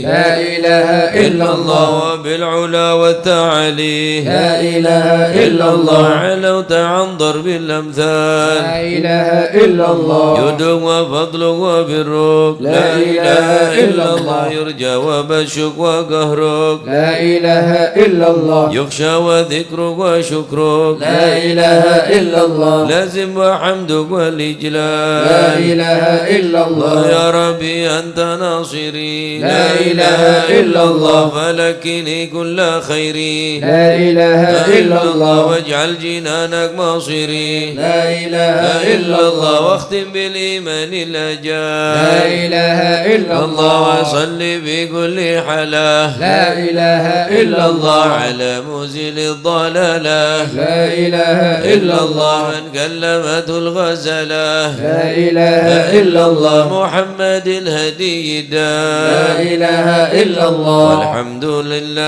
لا إله إلا الله وبالعلا والتعالي لا إله إلا الله علوت عن ضرب الأمثال لا إله إلا الله يدوم وفضل وبرك لا إله إلا الله يرجى وبشك وقهرك لا إله إلا الله يخشى وذكرك وشكرك لا إله إلا الله لازم وحمدك والإجلال لا إله إلا الله يا ربي أنت ناصري لا إله إلا الله فلكني كل خيري لا إله إلا الله واجعل جنانك مصيري لا إله إلا الله واختم بالإيمان الأجال لا إله إلا الله وصل بكل حالة لا إله إلا الله على مزيل الضلالة لا إله إلا الله من كلمته الغزلة لا إله إلا الله محمد الهدي الدار لا إله إلا الله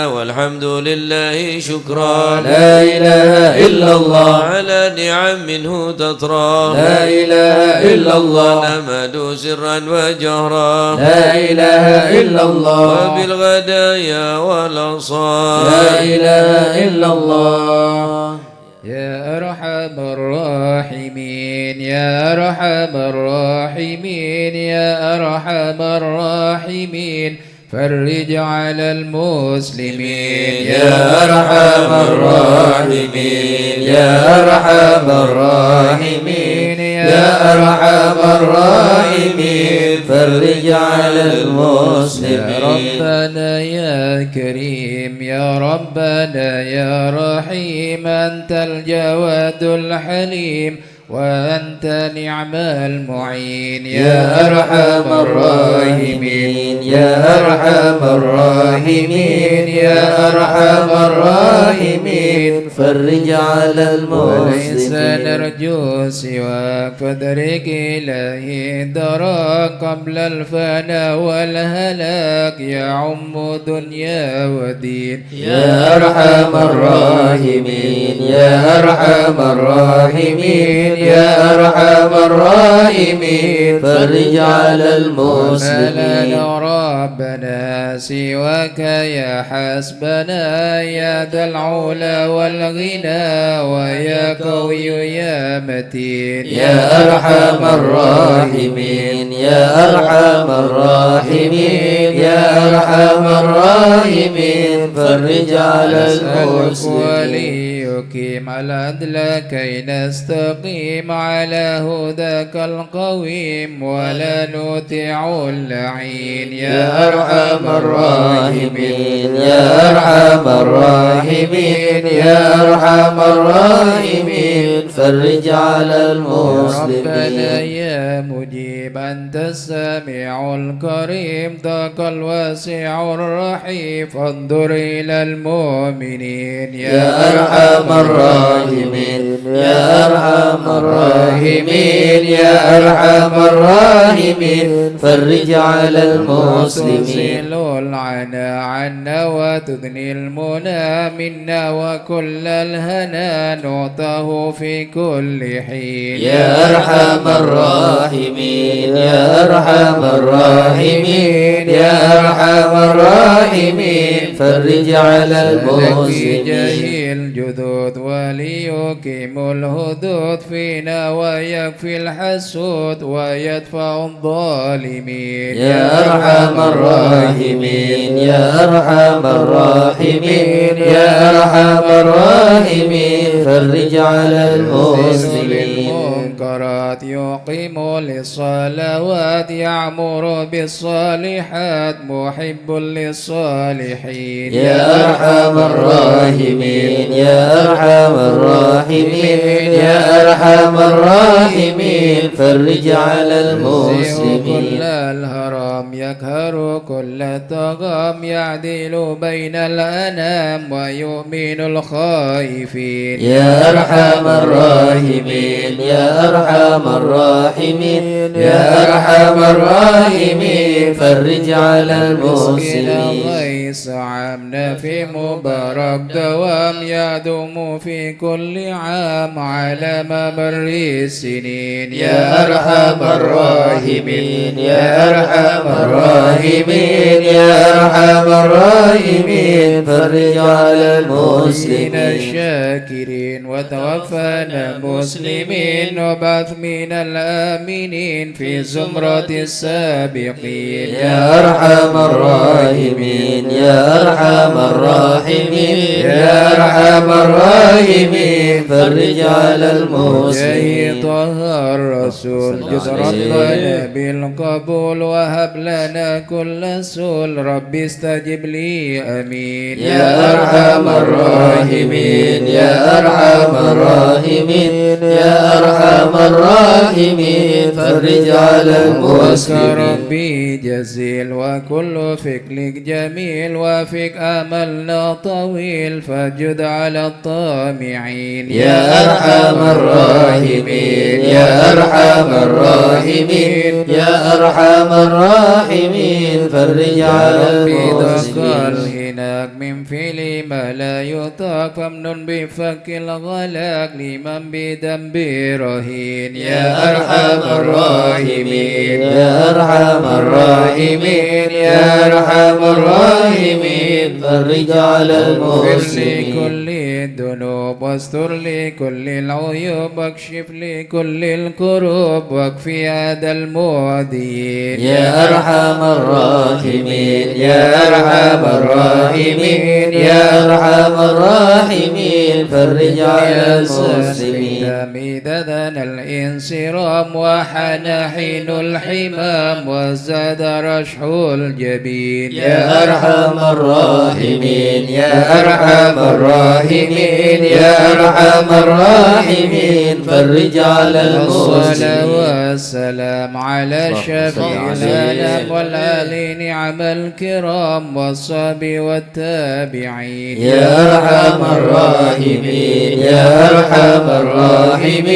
والحمد لله شكرا لا إله إلا الله على نعم منه تترى لا إله إلا الله نمد سرا وجهرا لا إله إلا الله وبالغدايا والأصال لا إله إلا الله يا أرحم الراحمين يا أرحم الراحمين يا أرحم الراحمين فرج على المسلمين يا أرحم الراحمين يا أرحم الراحمين يا أرحم الراحمين فرج على المسلمين يا ربنا يا كريم يا ربنا يا رحيم أنت الجواد الحليم وأنت نعم المعين يا أرحم الراحمين يا أرحم الراحمين يا أرحم الراحمين فرج على وليس المسلمين نرجو سواك فادرك إلهي دراك قبل الفناء والهلاك يعم دنيا ودين يا أرحم الراحمين يا أرحم الراحمين يا أرحم الراحمين فرج على المسلمين لنا ربنا سواك يا حسبنا يا ذا العلا والغنى ويا قوي يا متين يا أرحم الراحمين يا أرحم الراحمين يا أرحم الراحمين فرج على المسلمين وليقيم العدل كي نستقيم على هداك القويم ولا نطيع اللعين يا أرحم الراحمين يا أرحم الراحمين يا أرحم الراحمين فرج على المسلمين ربنا يا مجيب أنت السميع الكريم ذاك الواسع الرحيم فانظر إلى المؤمنين يا أرحم الراحمين يا أرحم الراحمين يا أرحم الراحمين فرج على المسلمين تصل العنا عنا وتغني المنى منا وكل الهنا نعطه في كل حين يا أرحم الراحمين يا أرحم الراحمين يا أرحم الراحمين فرج على المسلمين جهي الجدود وليقيم الهدود فينا ويكفي الحسود ويدفع الظالمين يا أرحم الراحمين يا أرحم الراحمين يا أرحم الراحمين فرج على المسلمين المنكرات يقيم للصلوات يعمر بالصالحات محب للصالحين يا أرحم الراحمين يا أرحم الراحمين يا أرحم الراحمين فرج على كل المسلمين الهرم يكهر كل الطغام يعدل بين الأنام ويؤمن الخائفين يا أرحم الراحمين يا أرحم الراحمين يا أرحم الراحمين فرج على مسكين المسلمين غيظ خميس عام نافي مبارك دوام يدوم في كل عام على ممر السنين يا أرحم الراحمين يا أرحم الراحمين يا أرحم الراحمين فرج على المسلمين الشاكرين وتوفنا مسلمين وبعث من الآمنين في زمرة السابقين يا أرحم الراحمين يا أرحم الراحمين يا أرحم الراحمين فرج على المسلمين طه الرسول جد ربنا بالقبول وهب لنا كل سول ربي استجب لي أمين يا أرحم الراحمين يا أرحم الراحمين يا أرحم الراحمين فرج على المسلمين ربي جزيل وكل فكرك جميل وفيك أملنا طويل فجد على الطامعين يا أرحم الراحمين يا أرحم الراحمين يا أرحم الراحمين فرج على المسلمين هناك من فعل ما لا يطاق فمن بفك الغلاق لمن بذنب رهين يا أرحم الراحمين يا أرحم الراحمين يا أرحم الراحمين فرج على المسلمين كل الذنوب واستر لكل العيوب واكشف لكل الكروب واكفي هذا المؤذين يا أرحم الراحمين يا أرحم الراحمين يا أرحم الراحمين فرج على المسلمين إذا ذن الانصرام وحان حين الحمام وزاد رشح الجبين يا أرحم الراحمين يا أرحم الراحمين يا أرحم الراحمين فرج على المسلمين والسلام على شفيع الأنام والآل نعم الكرام والصحب والتابعين يا أرحم الراحمين يا أرحم الراحمين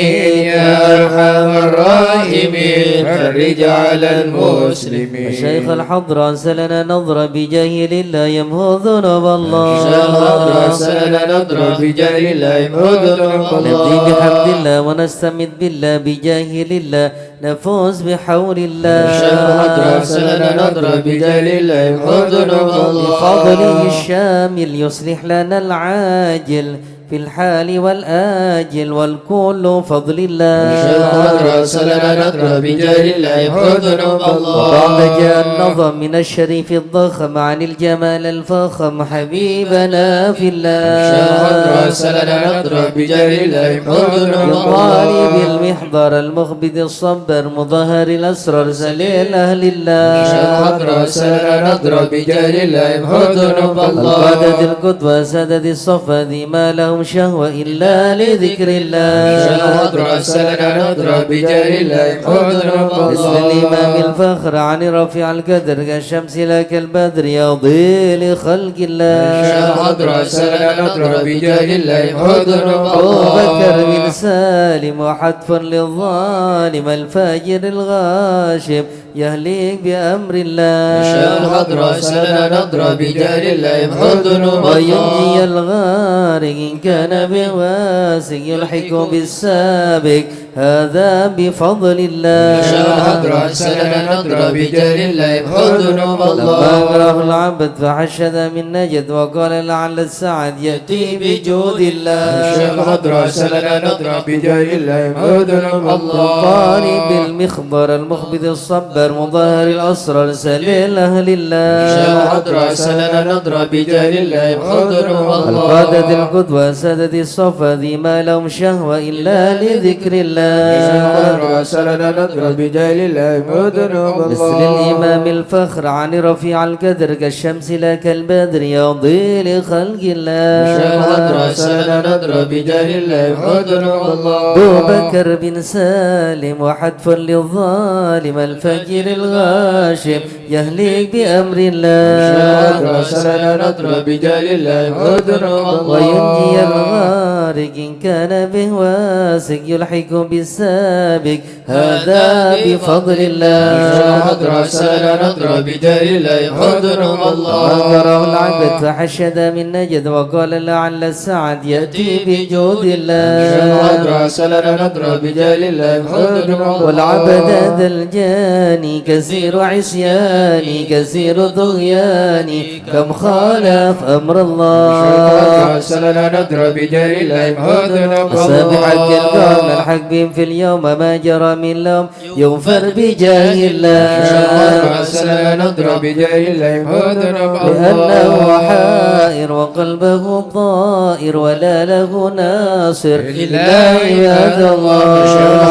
يا أرحم الراحمين فرج على المسلمين الشيخ الحضر أرسلنا نظرة بجاه لله يمهو ذنوب الله الشيخ الحضر أرسلنا نظرة بجاه لله يمهو ذنوب الله نبدي بحمد الله ونستمد بالله بجاه لله نفوز بحول الله الشيخ الحضر أرسلنا نظرة بجاه لله يمهو ذنوب الله بفضله الشامل يصلح لنا العاجل في الحال والآجل والكل فضل الله الشيخ الحضر أرسلنا نظرة بجاه لله يمهو ذنوب الله وبعد جاء النظم من الشريف الضخم عن الجمال الفخم حبيبنا في الله الشيخ الحضر أرسلنا نظرة بجاه لله يمهو ذنوب يطالب الله المحضر المخبد الصبر مظهر الأسرار سليل أهل الله الشيخ الحضر أرسلنا نظرة بجاه لله يمهو ذنوب الله القادة القدوة سدد الصفا ذي ما لهم شهوة إلا لذكر الله الشيخ الحضر أرسلنا نظرة بجاه لله يمهو ذنوب باسم الله الإمام الفخر عن رفيع القدر كالشمس لك البدر يضي لخلق الله الشيخ الحضر أرسلنا نظرة بجاه لله يمهو ذنوب أبو بكر الله بن سالم وحتف للظالم الفاجر الغاشم يهلك بأمر الله الشيخ الحضر أرسلنا نظرة بجاه لله يمحو ذنوب وينجي الله الغارق إن كان بواسق يلحق بالسابق هذا بفضل الله الشيخ الحضر أرسلنا نظرة بجاه لله يمحو ذنوب لما الله أمره العبد فحشد من نجد وقال لعل السعد يأتي بجود الله الشيخ الحضر أرسلنا نظرة بجاه لله يمحو ذنوب الله طالب المخبر المخبث الصبر مظهر الأسرار سليل أهل الله الشيخ الحضر أرسلنا نظرة بجاه لله يمحو ذنوب الله القادة القدوة سادة الصفا ذي ما لهم شهوة إلا لذكر الله الشيخ الحضر أرسلنا نظرة بجاه لله يمحو ذنوب الله مثل الإمام الفخر عن رفيع القدر كالشمس لا كالبدر يضي لخلق الله الشيخ الحضر أرسلنا نظرة بجاه لله يمحو ذنوب الله أبو بكر بن سالم وحتف للظالم الفجر الغاشم يهلك بأمر الله الشيخ الحضر أرسلنا نظرة بجاه لله يمحو ذنوب الله وينجي الغارق إن كان به واسق يلحق بالسابق هذا بفضل الله حضرة سنة نضرب بجاه الله حضنهم الله أنكره العبد فحشد من نجد وقال لعل السعد يأتي بجود الله حضرة سنة نضرب بجاه الله حضنهم الله والعبد ذا الجاني كثير عصياني كثير طغياني كم خالف أمر الله سنة نضرب بجاه الله حضنهم السابح الكرام الحق بهم في اليوم ما جرى من لوم يغفر بجاه الله سنة نضرب بجاه الله حضنهم لأنه حائر وقلبه طائر ولا له ناصر إلا عباد الله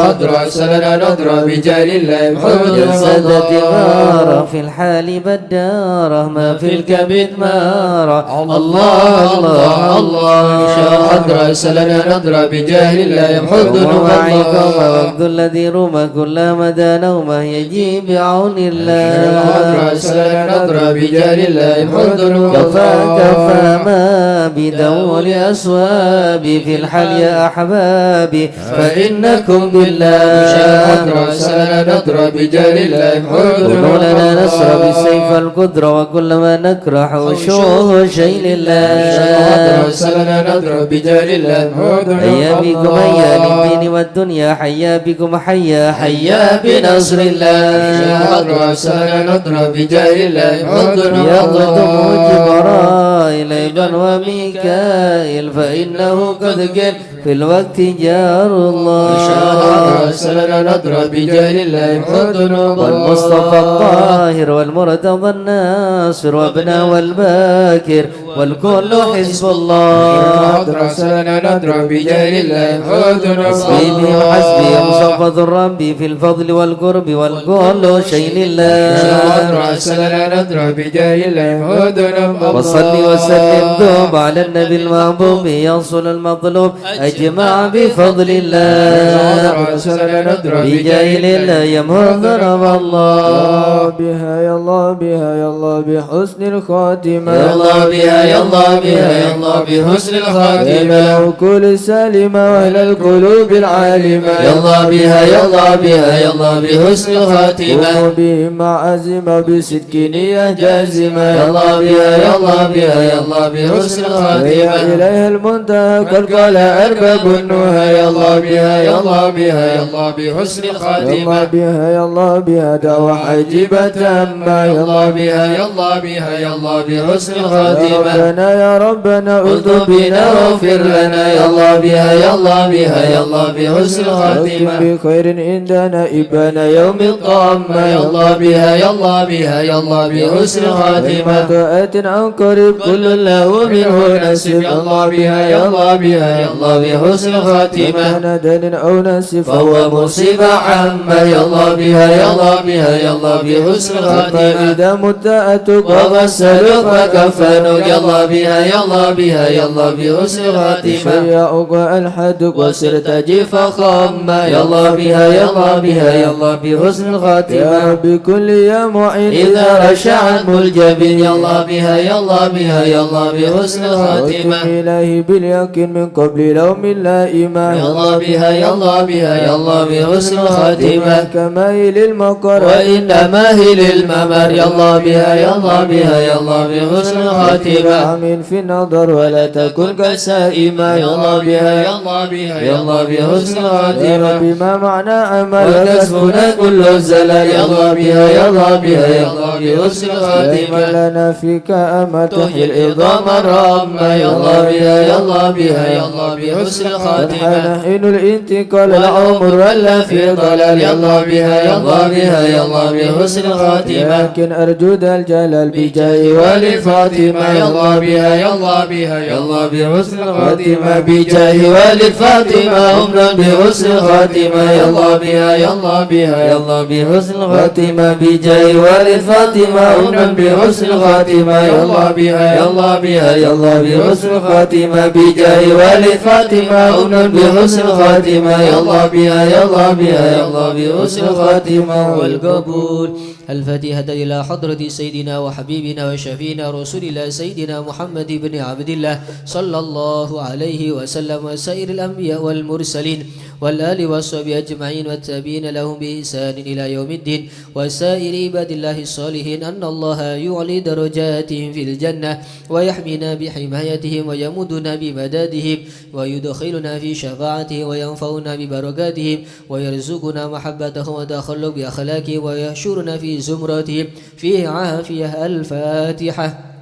حضرة سنة نضرب بجاه الله حضنهم جسدت غارة في الحال بدارة ما في الكبد مارة الله الله الله حضرة سنة نضرب بجاه الله حضنهم ومعكم وقت الذي رمى كل مدى نومه يجي بعون الله حضرة سنة نضرب بجاه الله حضنهم كفى كفى ما بدور أسوابي في الحل يا أحبابي فإنكم بالله حضرة سنة نضرب بجاه الله حضنهم قولوا لنا نصر بالسيف القدرة وكل ما نكره وشوه شيء لله حضرة سنة نضرب بجاه الله حضنهم حيا بكم حيا للدين والدنيا حيا بكم حيا حيا بنصر الله حضرة سنة نضرب بجاه الله حضنهم يقدم جبرائيل أيضا وميكائيل فإنه قد قل في الوقت جار الله حضرة سنة نضرب بجاه الله حضنهم والمصطفى الطاهر والمرتضى الناصر وابنه والباكر والكل حزب الله حضرة سنة نضرب بجاه الله حضنهم حسبي وحسبي مصفد الرب في الفضل والقرب والكل شيء لله حضرة سنة نضرب بجاه الله حضنهم وصل وسلم دوب على النبي المحبوب يصل المطلوب أجمع بفضل الله حضرة سنة نضرب بجاه الله يمهر ضرب الله بها يا الله بها يا الله بحسن الخاتمة يا الله بها يا الله بها يا الله بحسن إلى الخاتمة العقول السالمة وإلى القلوب العالمة يا الله بها يا الله بها يا الله بحسن الخاتمة قوموا بهم مع عزيمة بصدق نية جازمة يا الله بها يا الله بها يا الله بحسن وهي الخاتمة إليها المنتهى قد قال أرباب النهى يا الله بها يا الله بها يا الله بحسن يا الله الخاتمة بها يا الله بها دعوة حجبة تامة يا الله بها يا الله بها يا الله بحسن يا الخاتمة ربنا يا ربنا قلت بنا واغفر لنا يا الله بها يا الله بها يا الله بحسن الخاتمة واكتب بخير عندنا إبان يوم الطامة يا الله بها يا الله بها يا الله بحسن الخاتمة طاعة عن قريب كل له منه نسب يا الله بها يا الله بها يا الله بحسن الخاتمة كان دين أو نسب فهو مصيبة عامة يا الله بها يا الله بها يا الله بحسن الخاتمة إذا مت أتوب وغسلوك وكفنوك يا الله بها يا الله بها يا الله بحسن الخاتمة شيعوك ألحدك وصرت جيف خامة يا الله بها يا الله بها يا الله بحسن يا الخاتمة ربي كل يا معين إذا رشع الملجبين يا الله بها يا الله بها يا الله بحسن واتم الخاتمة إلهي باليقين من قبل لوم لا إيمان يا الله بها يا الله بها يا الله بحسن الخاتمة كمايل المقر وإنما هي للممر يا الله بها يا الله بها يا الله بحسن الخاتمة عامل في النظر ولا تكن كسائمة يا الله بها يا الله بها يا الله بحسن يا الخاتمة ربي ما معنى عمل وكسبنا كل الزلل يا الله بها يا الله بها يا الله بحسن لكن الخاتمة لنا فيك أمل تحيي العظام الرامة يا الله بها يا الله بها يا الله بحسن الخاتمة حين الانتقال العمر ولا في ضلال يا الله بها يا الله بها يا الله بحسن الخاتمة لكن أرجو ذا الجلال بجاه ولي فاطمة يا الله بها يا الله بها يا الله بحسن الخاتمة بجاه ولي فاطمة أمنا بحسن الخاتمة يا الله بها يا الله بها يا الله بحسن الخاتمة بجاه ولي فاطمة أمنا بحسن الخاتمة يا الله بها يا الله بها يا الله بحسن الخاتمة بجاه ولي فاطمة أمنا بحسن الخاتمة يا الله بها يا الله بها يا الله بحسن الخاتمة والقبول الفاتحة إلى حضرة سيدنا وحبيبنا وشفينا رسول الله سيدنا محمد بن عبد الله صلى الله عليه وسلم وسائر الأنبياء والمرسلين والآل والصحبه أجمعين والتابعين لهم بإحسان إلى يوم الدين وسائر عباد الله الصالحين أن الله يعلي درجاتهم في الجنة ويحمينا بحمايتهم ويمدنا بمدادهم ويدخلنا في شفاعته وينفعنا ببركاتهم ويرزقنا محبتهم وتخلق بأخلاقهم ويحشرنا في زمرتهم في عافية. الفاتحة.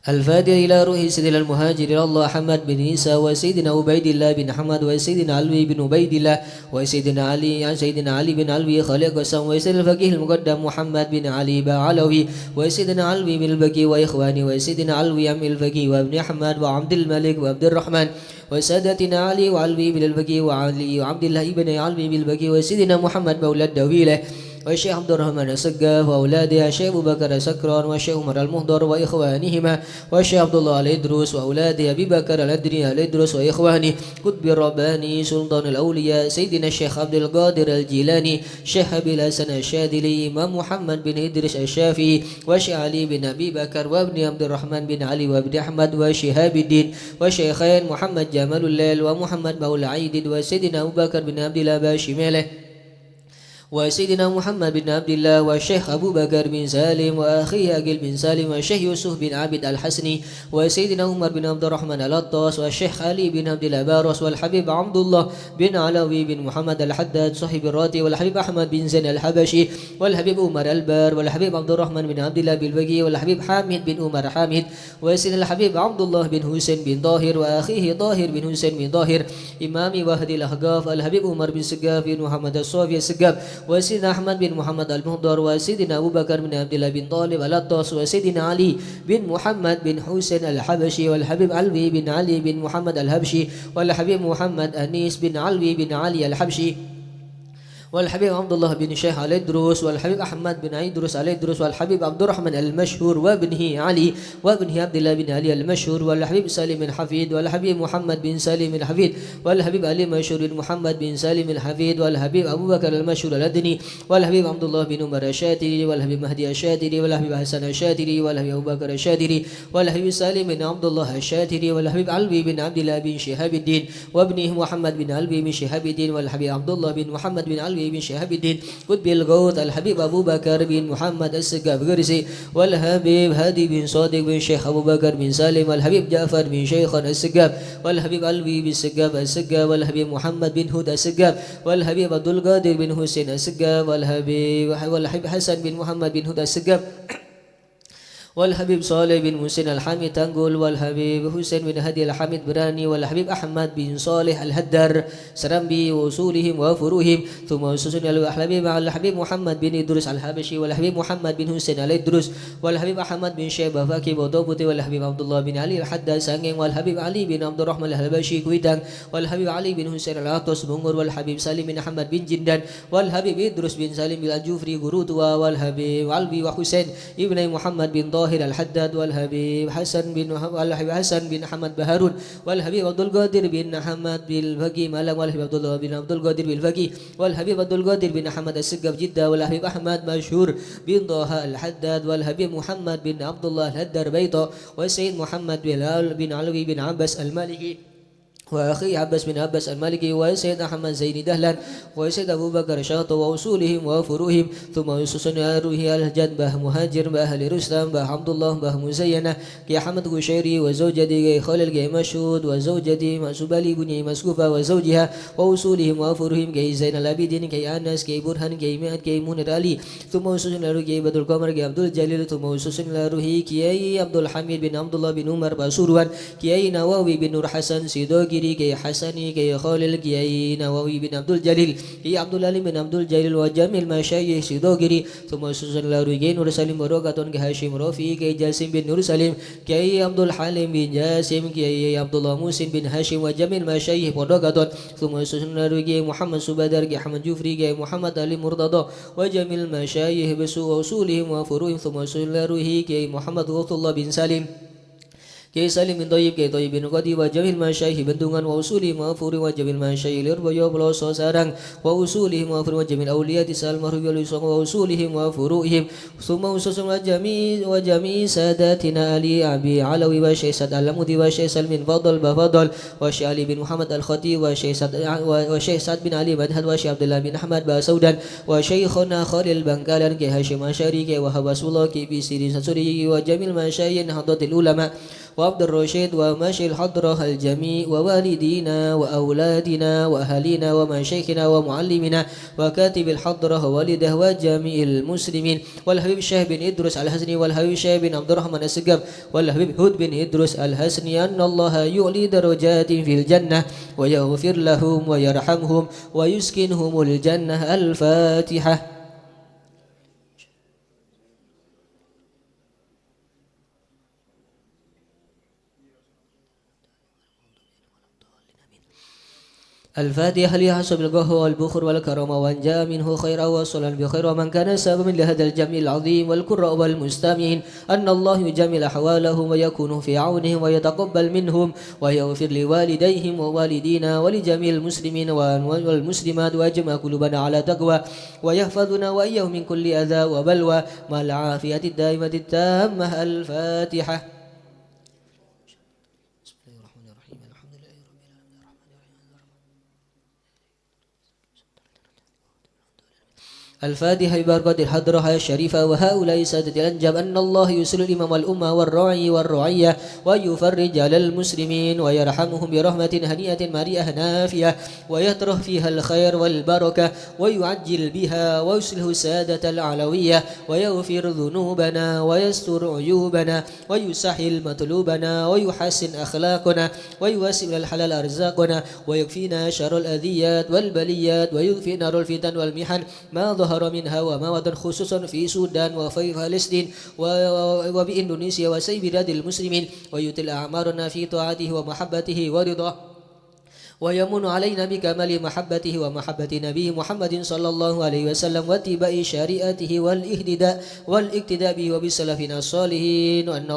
الفاتحة إلى روح سيدنا المهاجر الله حمد بن عيسى وسيدنا عبيد الله بن حمد وسيدنا علي بن عبيد الله وسيدنا علي بن علوي خالق قسم وسيدنا الفقيه المقدم محمد بن علي بعلوي وسيدنا علوي بن البقي وإخواني وسيدنا علوي أم الفقيه وابن أحمد وعبد الملك وعبد الرحمن وسادتنا علي وعلوي بن البقي وعلي وعبد الله بن علوي بن البقي وسيدنا محمد مولى الدويلة والشيخ عبد الرحمن السقاف وأولاده الشيخ أبو بكر السكران والشيخ عمر المهدر وإخوانهما والشيخ عبد الله الإدروس وأولاده أبي بكر الأدري الإدروس وإخوانه قطب الرباني سلطان الأولياء سيدنا الشيخ عبد القادر الجيلاني الشيخ أبي الحسن الشاذلي إمام محمد بن إدريس الشافعي والشيخ علي بن أبي بكر وابن عبد الرحمن بن علي وابن أحمد وشهاب الدين والشيخين محمد جمال الليل ومحمد مولى عيد وسيدنا أبو بكر بن عبد الله باشماله وسيدنا محمد بن عبد الله والشيخ أبو بكر بن سالم وأخيه أقيل بن سالم والشيخ يوسف بن عابد الحسني وسيدنا عمر بن عبد الرحمن الأطاس والشيخ علي بن عبد الأبارس والحبيب عبد الله بن علوي بن محمد الحداد صاحب الراتي والحبيب أحمد بن زين الحبشي والحبيب عمر البار والحبيب عبد الرحمن بن عبد الله بالبقي والحبيب حامد بن عمر حامد وسيدنا الحبيب عبد الله بن حسين بن طاهر وأخيه طاهر بن حسين بن طاهر إمام وهدي الأحقاف الحبيب عمر بن سقاف بن محمد الصوفي السقاف وسيدنا أحمد بن محمد المهدر وسيدنا أبو بكر بن عبد الله بن طالب الأطاس وسيدنا علي بن محمد بن حسين الحبشي والحبيب علوي بن علي بن محمد الحبشي والحبيب محمد أنيس بن علوي بن علي الحبشي والحبيب عبد الله بن شيخ علي الدروس والحبيب أحمد بن عيدروس علي الدروس والحبيب عبد الرحمن المشهور وابنه علي وابنه عبد الله بن علي المشهور والحبيب سالم الحفيد والحبيب محمد بن سالم الحفيد والحبيب علي مشهور بن محمد بن سالم الحفيد والحبيب أبو بكر المشهور الأدني والحبيب عبد الله بن عمر الشاتري والحبيب مهدي الشاتري والحبيب حسن الشاتري والحبيب أبو بكر الشاتري والحبيب سالم بن عبد الله الشاتري والحبيب علوي بن عبد الله بن شهاب الدين وابنه محمد بن علوي بن شهاب الدين والحبيب عبد الله بن محمد بن علوي بن شهاب الدين قطب الغوث الحبيب أبو بكر بن محمد السقاف قرسي والحبيب هادي بن صادق بن شيخ أبو بكر بن سالم والحبيب جعفر بن شيخ السقاف والحبيب علوي بن السقاف والحبيب محمد بن هود السقاف والحبيب عبد القادر بن حسين السقاف والحبيب حسن بن محمد بن هود السقاف والحبيب صالح بن محسن الحامد تنقل والحبيب حسين بن هدي الحامد براني والحبيب أحمد بن صالح الهدر سرمبي وصولهم وفروهم ثم وصولنا الحبيب على الحبيب محمد بن إدريس الحبشي والحبيب محمد بن حسين الإدريس والحبيب أحمد بن شيبة فاكي بوطوبتي والحبيب عبد الله بن علي الحداد سانجين والحبيب علي بن عبد الرحمن الحبشي كويتان والحبيب علي بن حسين العطس بنغر والحبيب سالم بن أحمد بن جندان والحبيب إدريس بن سالم الجوفري قروتوا والحبيب علوي وحسين ابن محمد بن طاهر الحداد والحبيب حسن بن حمد بهارون والحبيب عبد القادر بن حمد بالفقي مالك والحبيب عبد الله بن عبد القادر بالفقي والحبيب عبد القادر بن حمد السقاف جدة والحبيب أحمد مشهور بن طه الحداد والحبيب محمد بن عبد الله الهدر بيضة والسيد محمد بن علوي بن عباس المالكي وأخي عباس بن عباس المالكي وسيد أحمد زين دهلان وسيد أبو بكر شاط وأصولهم وفروهم ثم يسوسن روحي الجد به مهاجر بأهل رستم به عبد الله به مزينة كي حمد غشيري وزوجتي خالد كي مشهود وزوجتي مسوبالي بني مسكوفة وزوجها وأصولهم وفروهم كي زين العابدين كي أنس كي برهان كي مئات كي منير علي ثم يسوسن روحي كي بدر القمر كي عبد الجليل ثم يسوسن روحي كي عبد الحميد بن عبد الله بن عمر بسروان كي نواوي بن نور حسن سيدوغي كي حسني كي خالد كي نووي بن عبد الجليل كي عبد الله بن عبد الجليل وجميع المشايخ سيدوغري ثم سوسن لارجين نور سليم بروكاتون كي هاشم رفي كي جاسم بن نور سليم كي عبد الحليم بن جاسم كي عبد الله موسى بن هاشم وجميع المشايخ بروكاتون ثم سوسن لارجين محمد سبادر كي احمد جوفري كي محمد علي مرتضى وجميع المشايخ بسوء وصولهم وفروهم ثم سوسن لارجين كي محمد غوث الله بن سالم Kiai Salim bin Thayyib, Kiai Thayyib bin Qadi wa jamil masyayikh Bendungan wa usuli ma'furi wa jamil masyayikh Lirboyo Peloso Sarang wa usulihim wa furu wa jamil awliya tisal marhubi wa usulihim wa furu'ihim summa ususun wa jami sadatina Ali Abi Alawi wa Syekh Sad Al-Mudi wa Syekh Salmin Fadl Bafadl wa Syekh Ali bin Muhammad Al-Khati wa Syekh Sad bin Ali Madhad wa Syekh Abdullah bin Ahmad Basaudan wa Syekhuna Khalil Bangkalan Kiai Hashim Asyari Kiai Wahab Rasulullah Kiai Bisiri Sansuri wa jamil masyayikh Hadratil Ulama وعبد الرشيد ومشي الحضرة الجميع ووالدينا وأولادنا وأهالينا ومشايخنا ومعلمنا وكاتب الحضرة ووالده وجميع المسلمين والحبيب الشيخ بن إدريس الحسني والحبيب الشيخ بن عبد الرحمن السقف والحبيب هود بن إدريس الحسني أن الله يعلي درجات في الجنة ويغفر لهم ويرحمهم ويسكنهم الجنة. الفاتحة. الفاتحة لحسب القهر والبخر والكرم وان جاء منه خيرا وصلا بخير ومن كان سببا لهذا الجمع العظيم والقراء والمستمعين أن الله يجمل أحوالهم ويكون في عونهم ويتقبل منهم ويغفر لوالديهم ووالدينا ولجميع المسلمين والمسلمات ويجمع قلوبنا على تقوى ويحفظنا وإياهم من كل أذى وبلوى مع العافية الدائمة التامة. الفاتحة. الفاتحة ببركة الحضرة الشريفة وهؤلاء سادة الأنجاب أن الله يسر الإمام والأمة والراعي والرعية ويفرج على المسلمين ويرحمهم برحمة هنيئة مريئة نافية ويطرح فيها الخير والبركة ويعجل بها ويصلح السادة العلوية ويغفر ذنوبنا ويستر عيوبنا ويسهل مطلوبنا ويحسن أخلاقنا ويوسع الحلال أرزاقنا ويكفينا شر الأذيات والبليات ويكفي نار الفتن والمحن ما ظهر منها وما بطن خصوصا في السودان وفي فلسطين وبإندونيسيا وسائر بلاد المسلمين ويطيل أعمارنا في طاعته ومحبته ورضاه ويمن علينا بكمال محبته ومحبة نبيه محمد صلى الله عليه وسلم واتباع شريعته والاقتداء به وبسلفنا الصالحين وأن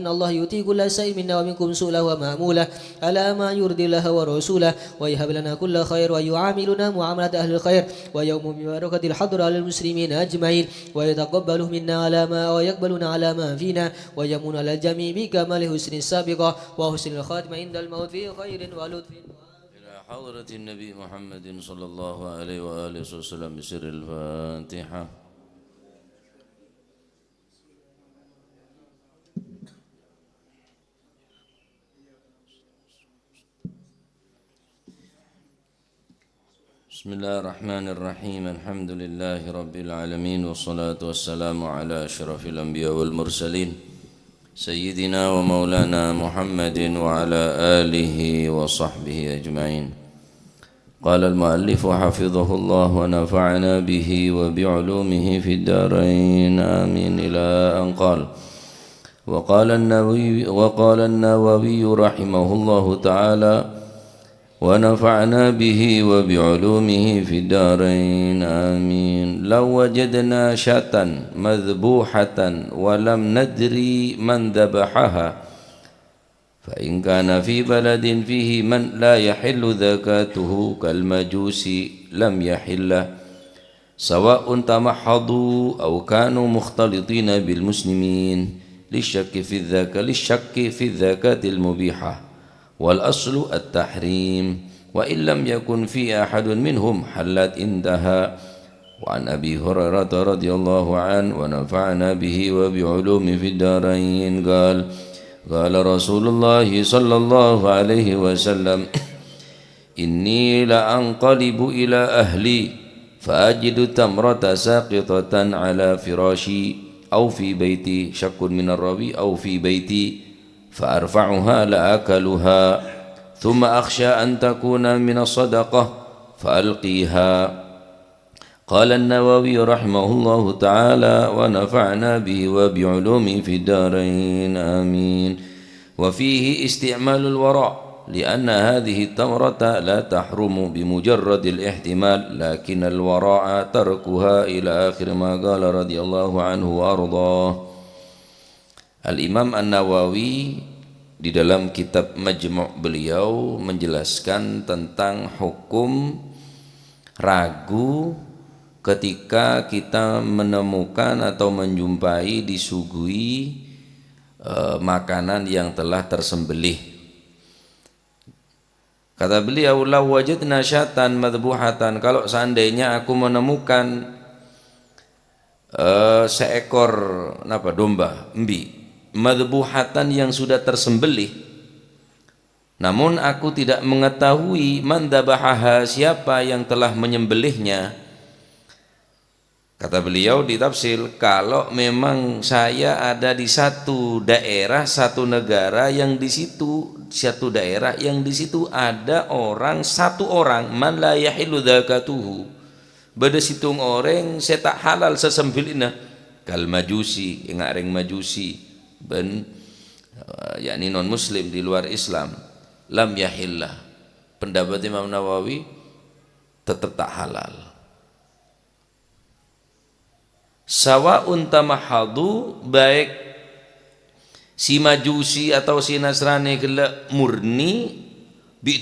الله يؤتي كل شيء منا ومنكم سؤله ومعموله على ما يرضي الله ورسوله ويهب لنا كل خير ويعاملنا معاملة أهل الخير ويوم ببركة الحضر على المسلمين أجمعين ويتقبله منا على ما ويقبلنا على ما فينا ويمن على الجميع بكمال حسن السابقة وحسن الخاتمة عند الموت في خير ولطف إلى حضرة النبي محمد صلى الله عليه وآله وسلم بسر الفاتحة. بسم الله الرحمن الرحيم. الحمد لله رب العالمين والصلاة والسلام على أشرف الأنبياء والمرسلين سيدنا ومولانا محمد وعلى آله وصحبه أجمعين. قال المؤلف حفظه الله ونفعنا به وبعلومه في الدارين آمين إلى أن قال وقال النووي رحمه الله تعالى ونفعنا به وبعلومه في الدارين آمين. لو وجدنا شاة مذبوحة ولم ندري من ذبحها فإن كان في بلد فيه من لا يحل زكاته كالمجوس لم يحل سواء تمحضوا أو كانوا مختلطين بالمسلمين للشك في الزكاة المبيحة والأصل التحريم وإن لم يكن في أحد منهم حلت انتهى. وعن أبي هريرة رضي الله عنه ونفعنا به وبعلومه في الدارين قال رسول الله صلى الله عليه وسلم إني لأنقلب إلى أهلي فأجد تمرة ساقطة على فراشي أو في بيتي شك من الراوي أو في بيتي فأرفعها لأكلها ثم أخشى أن تكون من الصدقة فألقيها. قال النووي رحمه الله تعالى ونفعنا به وبعلومه في الدارين آمين. وفيه استعمال الوراء لأن هذه التمرة لا تحرم بمجرد الاحتمال لكن الوراء تركها إلى آخر ما قال رضي الله عنه وأرضاه. Al-Imam An-Nawawi di dalam kitab Majmu' beliau menjelaskan tentang hukum ragu ketika kita menemukan atau menjumpai disuguhi makanan yang telah tersembelih. Kata beliau, "Law wajadna syatan madbuhatan," kalau seandainya aku menemukan seekor domba, madbuhatan yang sudah tersembelih, namun aku tidak mengetahui man dabahaha, siapa yang telah menyembelihnya. Kata beliau di tafsir, kalau memang saya ada di satu daerah, satu negara yang di situ, satu daerah yang di situ ada satu orang man la yahilu dzakatuhu, beda situng orang saya tak halal sesembelihna, kal majusi, ingat orang majusi ben yakni non muslim di luar Islam, lam yahillah. Pendapat Imam Nawawi tetap tak halal. Sawa'un tamahadu, baik si majusi atau si Nasrani gelak murni bi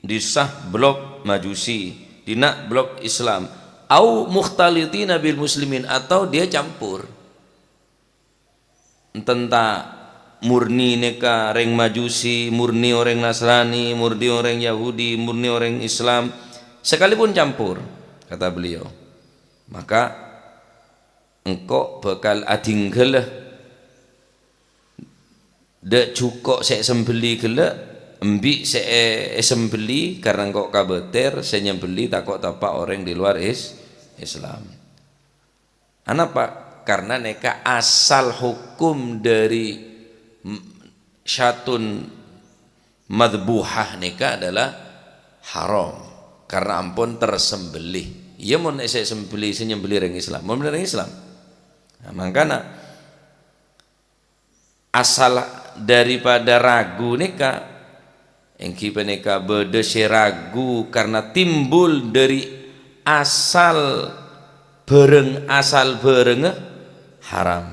disah blok majusi, dina blok Islam, au mukhtalitina bil muslimin, atau dia campur tentang murni neka orang majusi, murni orang Nasrani, murni orang Yahudi, murni orang Islam, sekalipun campur, kata beliau, maka engkau bakal ading geleh dek cukok saya sembeli geleh embi saya sembeli karena engkau kabeter saya nyembeli takut tapak orang di luar Islam. Kenapa? Karena neka asal hukum dari syatun madbuhah neka adalah haram karena ampun tersembelih. Ia mau saya sembeli, saya nyembeli orang Islam, mau orang Islam. Nah, makanya asal daripada ragu neka yang kita neka berdesi ragu karena timbul dari asal bereng haram,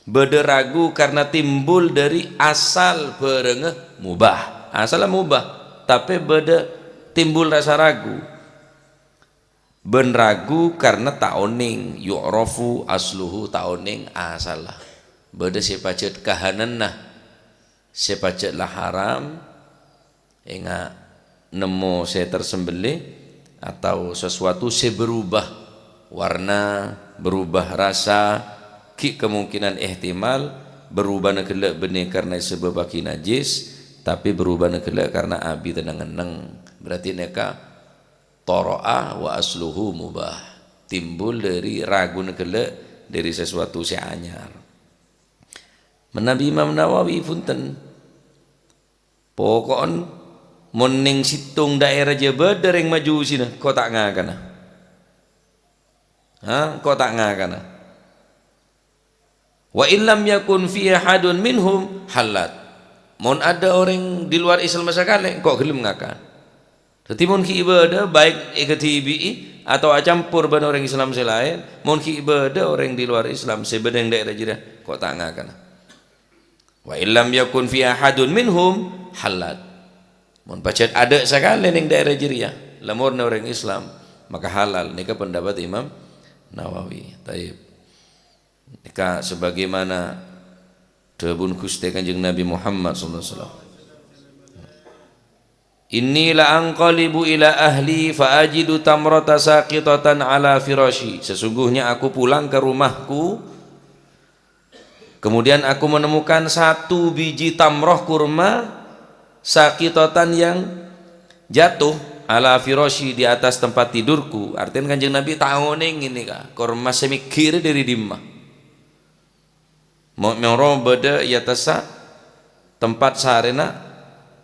beda ragu karena timbul dari asal bereng mubah, asalnya mubah tapi beda timbul rasa ragu. Ben ragu karena taoning yu'rafu asluhu, taoning asalah beda sepacet kahananna sepacet lah haram ingat nemu saya tersembelih atau sesuatu saya berubah warna, berubah rasa, ki kemungkinan ihtimal berubah negelak benih karena sebab baki najis, tapi berubah negelak karena abi tenang-tenang, berarti neka toro'ah wa asluhu mubah, timbul dari ragu negelak dari sesuatu seanyar. Menabi Imam Nawawi punten pokon moning situng daerah Jabar dereng maju sini kau tak ngakana, kau tak ngakana. Wa illam yakun fi ahadun minhum halat, mon ada orang di luar Islam sekali kok gelem ngakan. Jadi mon ki ibadah baik ikatibi atau campur dengan orang Islam selain, mon ki ibadah orang di luar Islam sebedeng daerah jira kok tak ngakana. Wa illam yakun fi ahadun minhum halat, mon pacet ada sekali ning daerah jiria lamur orang Islam maka halal. Nika pendapat Imam Nawawi. Taib nika sebagaimana dawuh Gusti Kanjeng Nabi Muhammad sallallahu alaihi wasallam, inni la anqalibu ila ahli fa ajidu tamrata saqitatan ala firashi, sesungguhnya aku pulang ke rumahku kemudian aku menemukan satu biji tamroh kurma saqitatan yang jatuh ala firashi di atas tempat tidurku. Artinya Kanjeng Nabi tahuning ini kah kurma semikir dari dimah mau beda ya tasa tempat sarena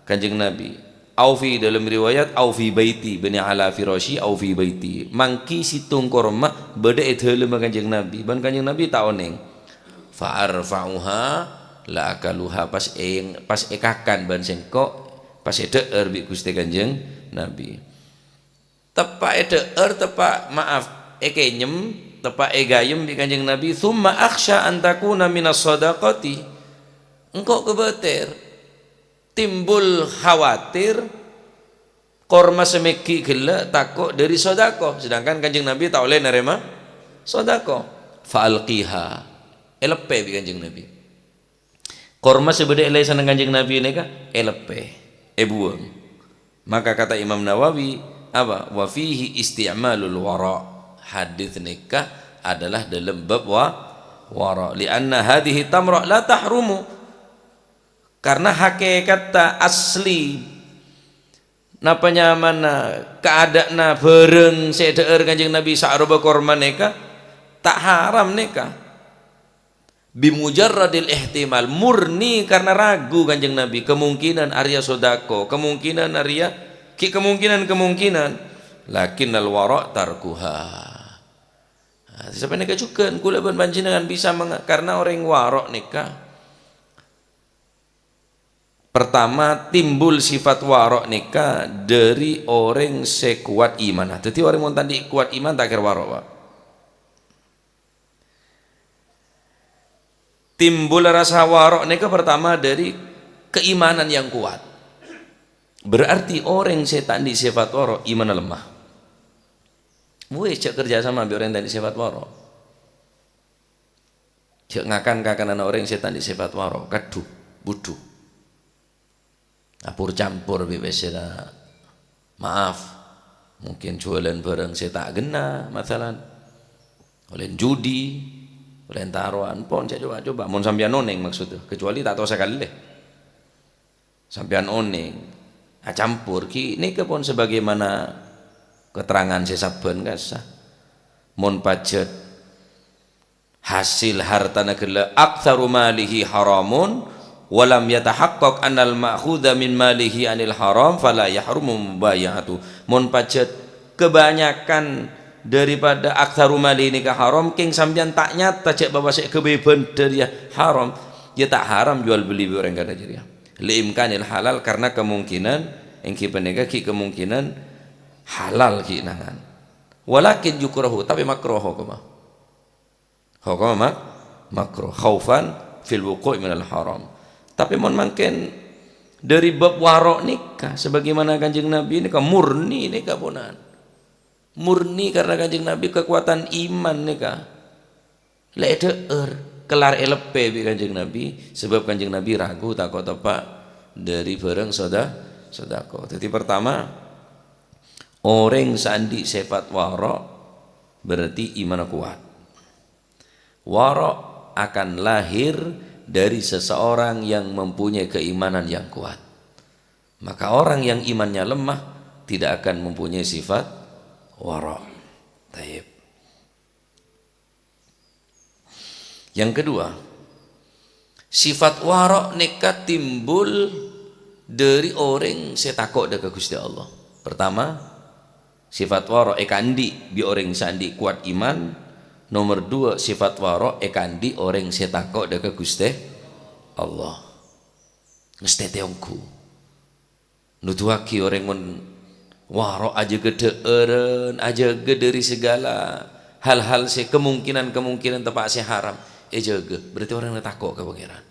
Kanjeng Nabi. Aufi dalam riwayat aufi baiti bani ala firashi aufi baiti, mangki situng korma beda ethelem Kanjeng Nabi ban Kanjeng Nabi taoneng fa arfa'uha la akaluha pas ekakan ban sengkok pas edeur bi Gusti Kanjeng Nabi tepak edeur tepak maaf ekenyem tepak gayem bi Kanjeng Nabi, "Tsumma akhsha an takuna minas shadaqati." Engkau kebeter timbul khawatir korma semeki gela takut dari sedekah, sedangkan Kanjeng Nabi tak oleh nerima sedekah. Fa'alqiha, elepe bi Kanjeng Nabi. Korma sebeda elai sana Kanjeng Nabi ini ka elepe, buang. Maka kata Imam Nawawi apa? Wa fihi isti'malul wara. Hadis nikah adalah dalam bab wara. Lianna hadhihi tamra la tahrumu. Karena hakikat asli napanya mana keadaana bareng sedeur Kanjeng Nabi sa'roba korma nikah tak haram nikah. Bimujarradil ihtimal, murni karena ragu Kanjeng Nabi, kemungkinan Arya sodako, kemungkinan Arya kemungkinan lakinnal wara tarkuha. Sampai nikah juga kula panjenengan bisa karena orang warok nikah. Pertama timbul sifat warok nikah dari orang sekuat iman. Jadi orang mau tadi kuat iman tak kira warok, Pak. Timbul rasa warok nikah pertama dari keimanan yang kuat. Berarti orang setan di sifat warok iman lemah. Woi cek kerja sama bi orang tadi sifat warok. Cek ngakan orang setan di sifat warok, kaduh, buduh. Apur campur bebesera, maaf, mungkin jualan barang saya tak gena, masalah, oleh judi, oleh taruhan, pon saya coba, mau sampean oneng maksudnya, kecuali tak tahu sekali deh, sampean oneng, campur, ini kepon sebagaimana keterangan saya saben kasah, mon pajat hasil harta negara aktsaru malihi haramun walam yatahaqqaq annal ma'khudha min malihi anil haram fala yahrumu mubayatu. Mun pajat kebanyakan daripada aktsaru mali ini ke haram king sampean tak nyata cek bahwa sik kebeban dari haram ya tak haram jual beli orang kada jadi liimkanil halal karena kemungkinan engki penega ki kemungkinan halal ki nangan walakin yukrahu tapi makruh hukumah makruh khaufan fil wuqu' minal haram. Tapi mohon makin dari bab warok nikah sebagaimana Kanjeng Nabi nikah murni nikah ponan. Murni karena Kanjeng Nabi kekuatan iman nikah. Leder kelar elepe bi Kanjeng Nabi sebab Kanjeng Nabi ragu takut tepak dari barang sedekah. Jadi pertama orang sandi sifat warok berarti iman kuat. Warok akan lahir dari seseorang yang mempunyai keimanan yang kuat. Maka orang yang imannya lemah tidak akan mempunyai sifat wara'. Taib. Yang kedua, sifat wara' nekat timbul dari orang setakok dekat Gusti Allah. Pertama, sifat wara' ekandi bi orang sandi kuat iman. Nomor dua sifat waro ekandi orang setakok dekat Gusti Allah. Ngestete ongku. Nutuaki orang mun waro aja gederen aja dari segala hal-hal se kemungkinan tepak se haram. Jaga berarti orang takok ke pangeran.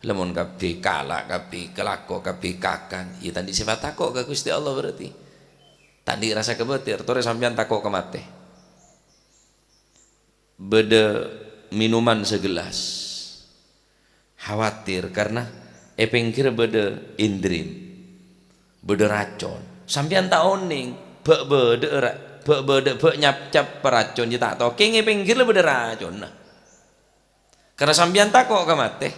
Lamun kabeh kalak kabeh kelako kabeh kakan. Ya tadi sifat takok ke Gusti Allah berarti. Tadi rasa kebetir tore sampean takok ke mate. Beda minuman segelas khawatir karena pengkir beda indrim beda racun sampean tak oning beda nyap-cap peracun ya tak tau kenge pengkir beda racun nah. Karena sampean takok ka mate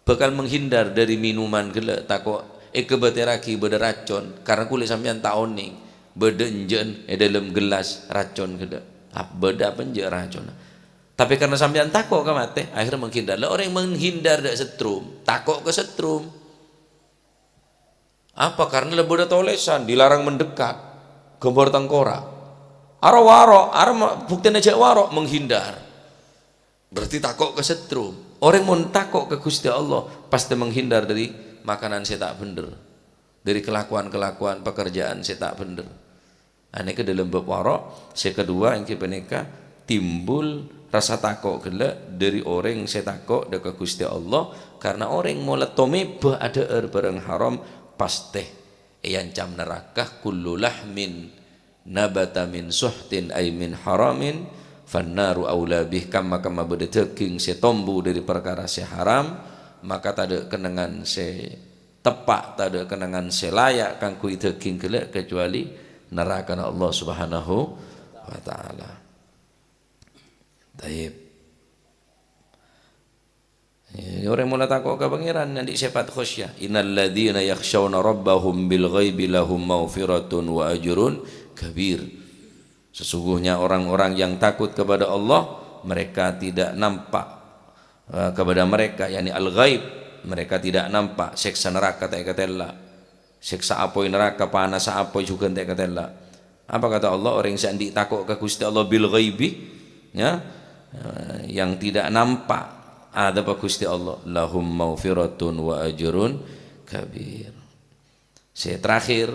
bakal menghindar dari minuman gele takok kebeteraki beda racun karena kulit sampean tak oning beda enjen dalam gelas racun gede beda penjara racun. Tapi karena sampean takok ke mate, akhirnya menghindar. Lah orang yang menghindar dari setrum, takok ke setrum. Apa? Karena lebih ada tolesan, dilarang mendekat, gembor tengkorak. Waro, bukti aja waro menghindar. Berarti takok ke setrum. Orang mau takok ke Gusti Allah, pasti menghindar dari makanan saya tak bener, dari kelakuan pekerjaan saya tak bener. Ini ke dalam bab waro. Yang kedua yang kita nikah timbul rasa takut gelak dari orang saya takut dekat Gusti Allah karena orang mulai tomeba ada barang haram pasti yang cam neraka kullu lahmin nabata min suhtin ay min haramin fannaru aula bih kama bedeteking se tombu dari perkara se haram maka tak ada kenangan se tepak tak ada kenangan se layak kang ku iteking gelak kecuali neraka Allah Subhanahu wa taala. Taib. Orang mulai takut ke pangeran nanti sifat khusyah. Innal ladzina yakhshawna rabbahum bil ghaibi lahum maghfiratun wa ajrun kabir. Sesungguhnya orang-orang yang takut kepada Allah mereka tidak nampak kepada mereka yakni al-ghaib mereka tidak nampak siksa neraka tak katella. Siksa apoi neraka panas apoi juga tak katella. Apa kata Allah orang yang takut ke Gusti Allah bil ghaibi ya yang tidak nampak ada apa Gusti Allah lahum maghfiratun wa ajrun kabir. Saya terakhir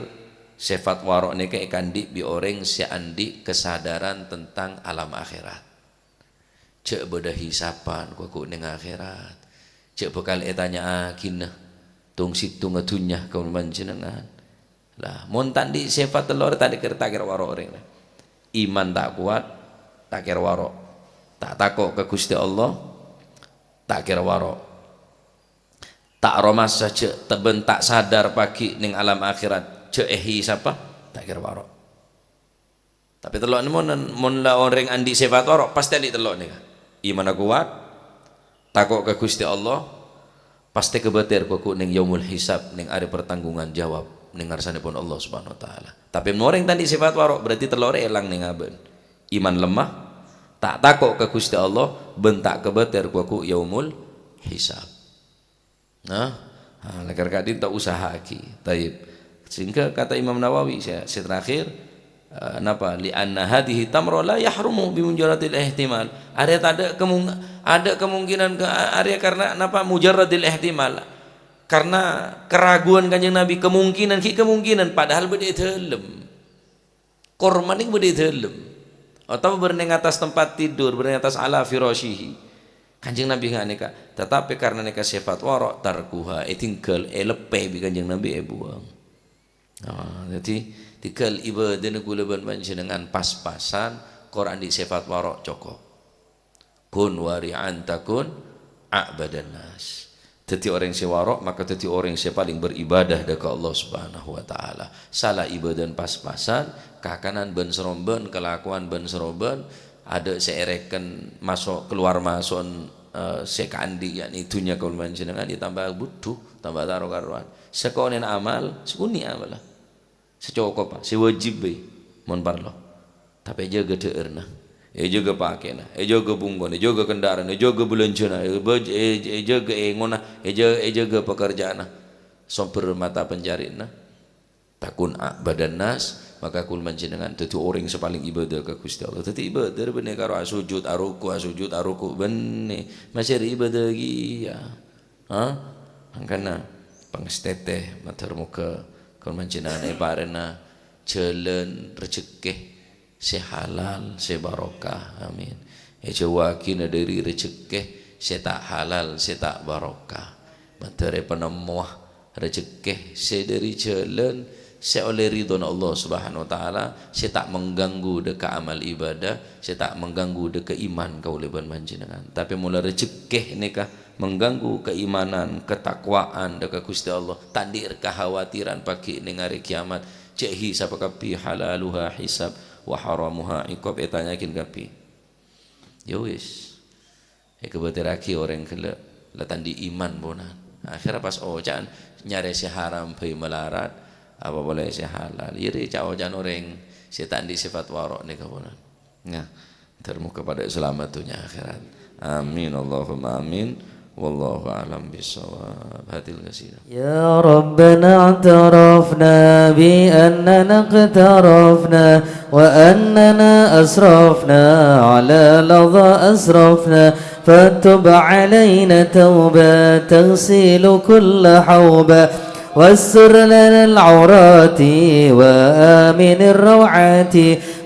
sifat warok niki kandi bi orang seandi kesadaran tentang alam akhirat. Cek beda hisapan ku ning akhirat. Cek bekal etanya akinah tung situ ngatunya kaum panjenengan. Lah mun tadi sifat telur tadi kertakir warok orang. Iman tak kuat takir warok. Tak takut ke Gusti Allah tak kira warok tak romas saja teben tak sadar pagi ning alam akhirat cehi siapa tak kira warok tapi telok ni mun la orang andi sifat warok pasti andi telok ni iman kuat takut ke Gusti Allah pasti kebetir ku ning yaumul hisab ning hari pertanggungan jawab ning ngarsanipun Allah Subhanahu wa taala tapi mun orang tadi sifat warok berarti telok elang ning aben iman lemah tak takut ke Gusti Allah bentak kebetir ku yaumul hisab. Nah, lekar kadin tak usaha lagi. Taib. Sehingga kata Imam Nawawi saya terakhir napa li anna hadhihi tamra la yahrumu bi mujarradil ihtimal. Ada kemungkinan ke area karena napa mujarradil ihtimal. Karena keraguan Kanjeng Nabi kemungkinan padahal bede telem. Korman ini bede telem. Atau berneng atas tempat tidur, berneng atas ala firashihi. Kanjeng Nabi neka, tetapi karena neka sifat warok tarkuha, tinggal lepe bi Kanjeng Nabi buang. Jadi tinggal ibadah nekuleban panjenengan pas-pasan, Quran di sifat warok cokok. Kun wari'an takun a'badan nas. Jadi orang yang warok maka jadi orang yang paling beribadah dekat Allah Subhanahu wa taala. Salah ibadah pas-pasan, kakanan ben seromben, kelakuan ben seromben, ada seerekan masuk keluar masuk sekandi yakni dunia kaul panjenengan ditambah butuh, tambah taruh karuan. Sekonen amal, sekuni amal lah. Secokop, sewajib be mon parlo. Tapi jaga deurna. Jaga pakaian, jaga bungkon, jaga kendaraan, jaga belanjana, jaga ngona, jaga pekerjaan. Sumber mata pencarian. Takun badan nas, maka kul panjenengan dadi orang sepaling ibadah ke Gusti Allah. Dadi ibadah bener karo sujud aruku bener. Masih ibadah lagi ya. Angkana pangsteteh matur muka kul panjenengan parena jalan rezeki sehalal sebarokah amin ejawakina dari rezeki tak halal tak barokah materi penemuah rezeki dari jalan oleh ridho Allah Subhanahu wa taala tak mengganggu dekat amal ibadah tak mengganggu dekat iman kauliban panjenengan tapi mula rezeki nikah mengganggu keimanan ketakwaan dekat Gusti Allah tandir kekhawatiran pagi ning hari kiamat cek hisab kapi halaluha hisab wa haramuha iqab etanyakin kapi ya wis kebetiraki orang kele latan di iman bonan akhirnya pas ojan nyari si haram pai melarat apa boleh si halal iri cawajan orang setan di sifat warok ni kabonan nah termuka pada selamatunya akhirat amin Allahumma amin والله أعلم بالصواب هذه القصيدة يا ربنا اعترفنا بأننا اقترفنا وأننا أسرفنا على لظى أسرفنا فتب علينا توبة تغسل كل حوبة واستر لنا العورات وآمن الروعات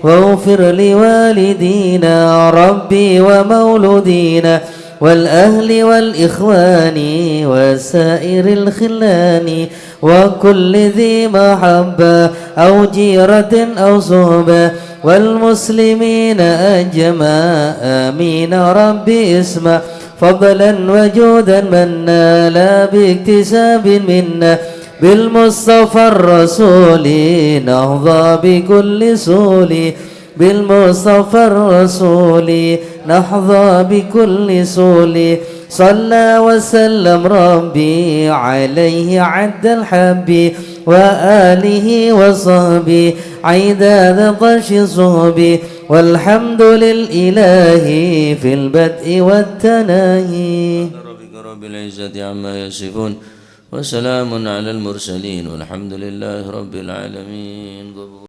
واغفر لوالدينا ربي ومولودينا والأهل والإخوان وسائر الخلان وكل ذي محبة أو جيرة أو صحبة والمسلمين أجمع آمين ربي اسمع فضلا وجودا منا لا باكتساب منا بالمصطفى الرسول نهضى بكل سول بالمصطفى الرسول نحظى بكل سول صلى وسلم ربي عليه عد الحب وآله وصحبه عداد طرش صحبه والحمد للإله في البدء والتناهي ربك رب العزة عما يصفون وسلام على المرسلين والحمد لله رب العالمين.